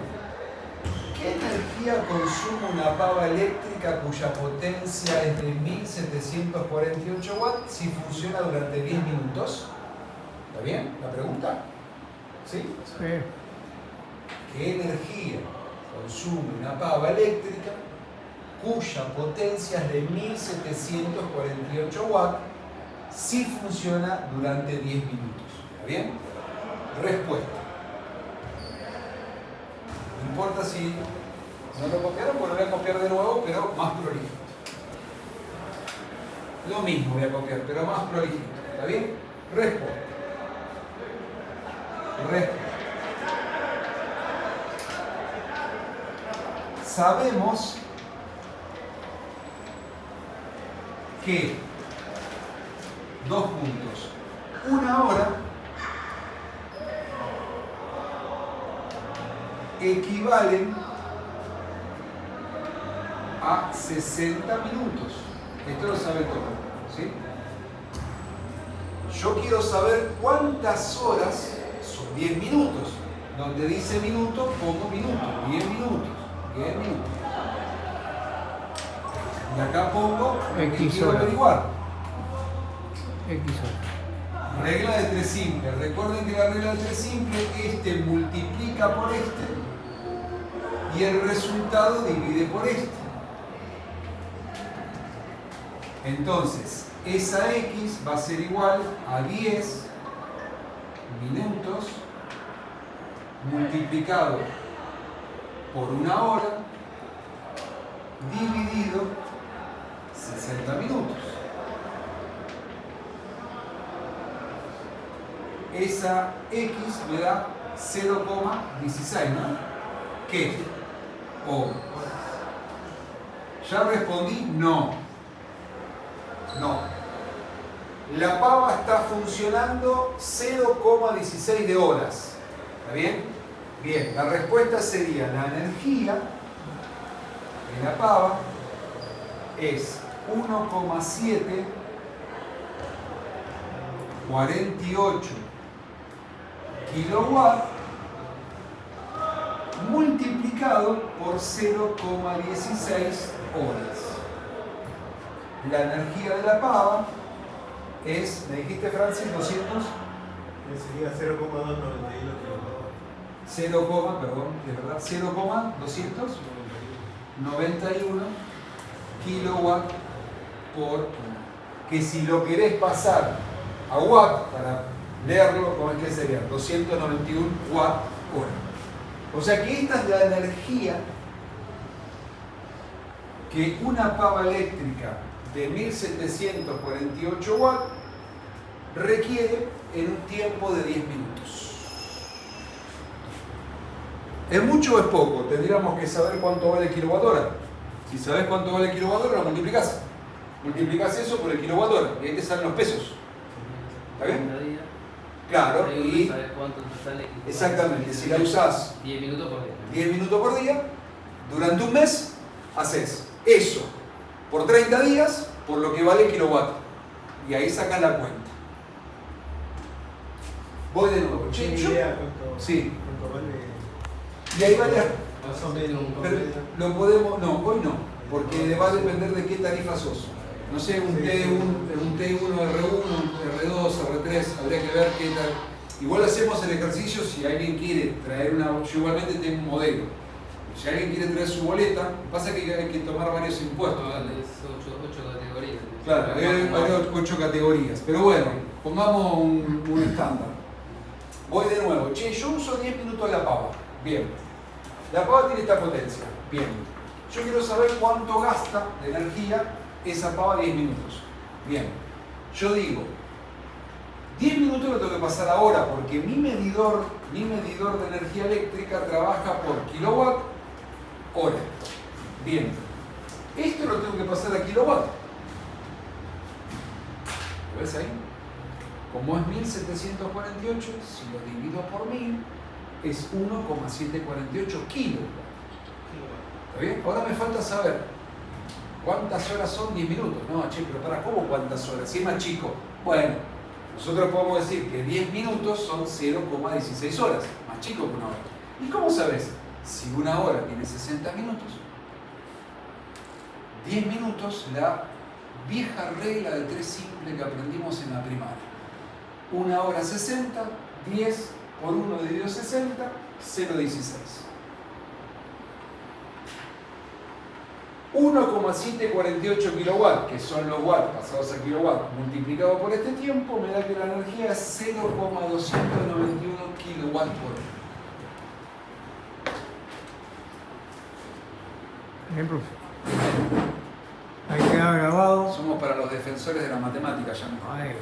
¿Qué energía consume una pava eléctrica cuya potencia es de 1748 watts si funciona durante 10 minutos? ¿Está bien la pregunta? ¿Sí? ¿Qué energía consume una pava eléctrica cuya potencia es de 1748 watts si funciona durante 10 minutos? ¿Está bien? Respuesta. No importa si no lo copiaron, pues lo voy a copiar de nuevo, pero más prolijito. Lo mismo voy a copiar, pero más prolijito. ¿Está bien? Respuesta. Sabemos que 2 puntos. Una hora equivalen a 60 minutos. Esto lo sabe todo, ¿sí? Yo quiero saber cuántas horas son 10 minutos. Donde dice minuto, pongo minutos. 10 minutos. 10 minutos. Y acá pongo lo que quiero averiguar. Regla de 3 simple. Recuerden que la regla de 3 simple, este multiplica por este y el resultado divide por este. Entonces, esa X va a ser igual a 10 minutos multiplicado por una hora dividido 60 minutos. Esa X me da 0,16, ¿no? ¿Qué? Horas. Ya respondí no. No. La pava está funcionando 0,16 de horas. ¿Está bien? Bien, la respuesta sería la energía de la pava es 1,748 kilowatts multiplicado por 0,16 horas. La energía de la pava es, ¿me dijiste, Francis? 200.
Sería 0,291
Perdón, de verdad, 0,291 kilowatts por hora. Que si lo querés pasar a watt para leerlo, ¿cómo es que sería? 291 watt hora. O sea que esta es la energía que una pava eléctrica de 1748 watts requiere en un tiempo de 10 minutos. ¿Es mucho o es poco? Tendríamos que saber cuánto vale kilowatt hora. Si sabes cuánto vale kilowatt hora, lo multiplicás. Multiplicás eso por el kilowatt hora y ahí te salen los pesos. ¿Está bien? Claro, y
¿Sabes cuánto te sale?
exactamente, si la usás
10 minutos por día.
10 minutos por día, durante un mes, haces eso por 30 días por lo que vale el kilowatt. Y ahí sacas la cuenta. Voy de nuevo.
¿Tiene
Yo-
idea cuánto,
Sí.
cuánto vale?
Y ahí vale.
Más o menos un
Pero lo podemos, no, hoy no, porque va a depender de qué tarifa sos. No sé, un
Sí,
T1, R1, R2, R3, habría que ver qué tal. Igual hacemos el ejercicio si alguien quiere traer una. Yo igualmente tengo un modelo. Si alguien quiere traer su boleta, pasa que hay que tomar varios impuestos.
Es 8 categorías.
Claro, hay 8 categorías. Pero bueno, pongamos un estándar. Voy de nuevo. Che, yo uso 10 minutos la pava. Bien. La pava tiene esta potencia. Bien. Yo quiero saber cuánto gasta de energía esa pava 10 minutos. Bien. Yo digo, 10 minutos lo tengo que pasar ahora porque mi medidor de energía eléctrica trabaja por kilowatt hora. Bien. Esto lo tengo que pasar a kilowatt. ¿Lo ves ahí? Como es 1748, si lo divido por 1000, es 1,748 kilowatt. ¿Está bien? Ahora me falta saber cuántas horas son 10 minutos. No, che, pero para, ¿cómo cuántas horas? Si es más chico. Bueno, nosotros podemos decir que 10 minutos son 0,16 horas, más chico que una hora. ¿Y cómo sabes? Si una hora tiene 60 minutos, 10 minutos, la vieja regla de 3 simple que aprendimos en la primaria. Una hora 60, 10 por 1 dividido 60, 0,16. 1,748 kilowatts, que son los watts pasados a kilowatt, multiplicado por este tiempo, me da que la energía es 0,291 kilowatts por hora.
Bien, profe. Ahí queda grabado.
Somos para los defensores de la matemática, ya me
Ay,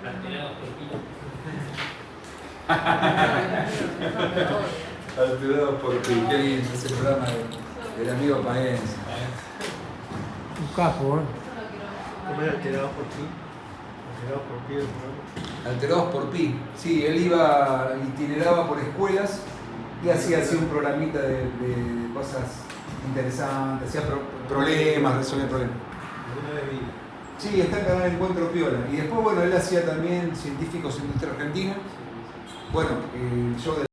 Alterados por kilo.
Alterados por ti, qué lindo ese programa del amigo Paense.
un capo, ¿eh?
¿Cómo era
Alterados por ti? Alterados por ti el programa.
Alterados por Pi. Sí, él iba, itineraba por escuelas y hacía así un programita de cosas interesantes, hacía problemas, resolvía problemas.
Alguna vez vi.
Sí, está en el canal Encuentro Piola. Y después, bueno, él hacía también Científicos en Industria Argentina. Bueno, el show de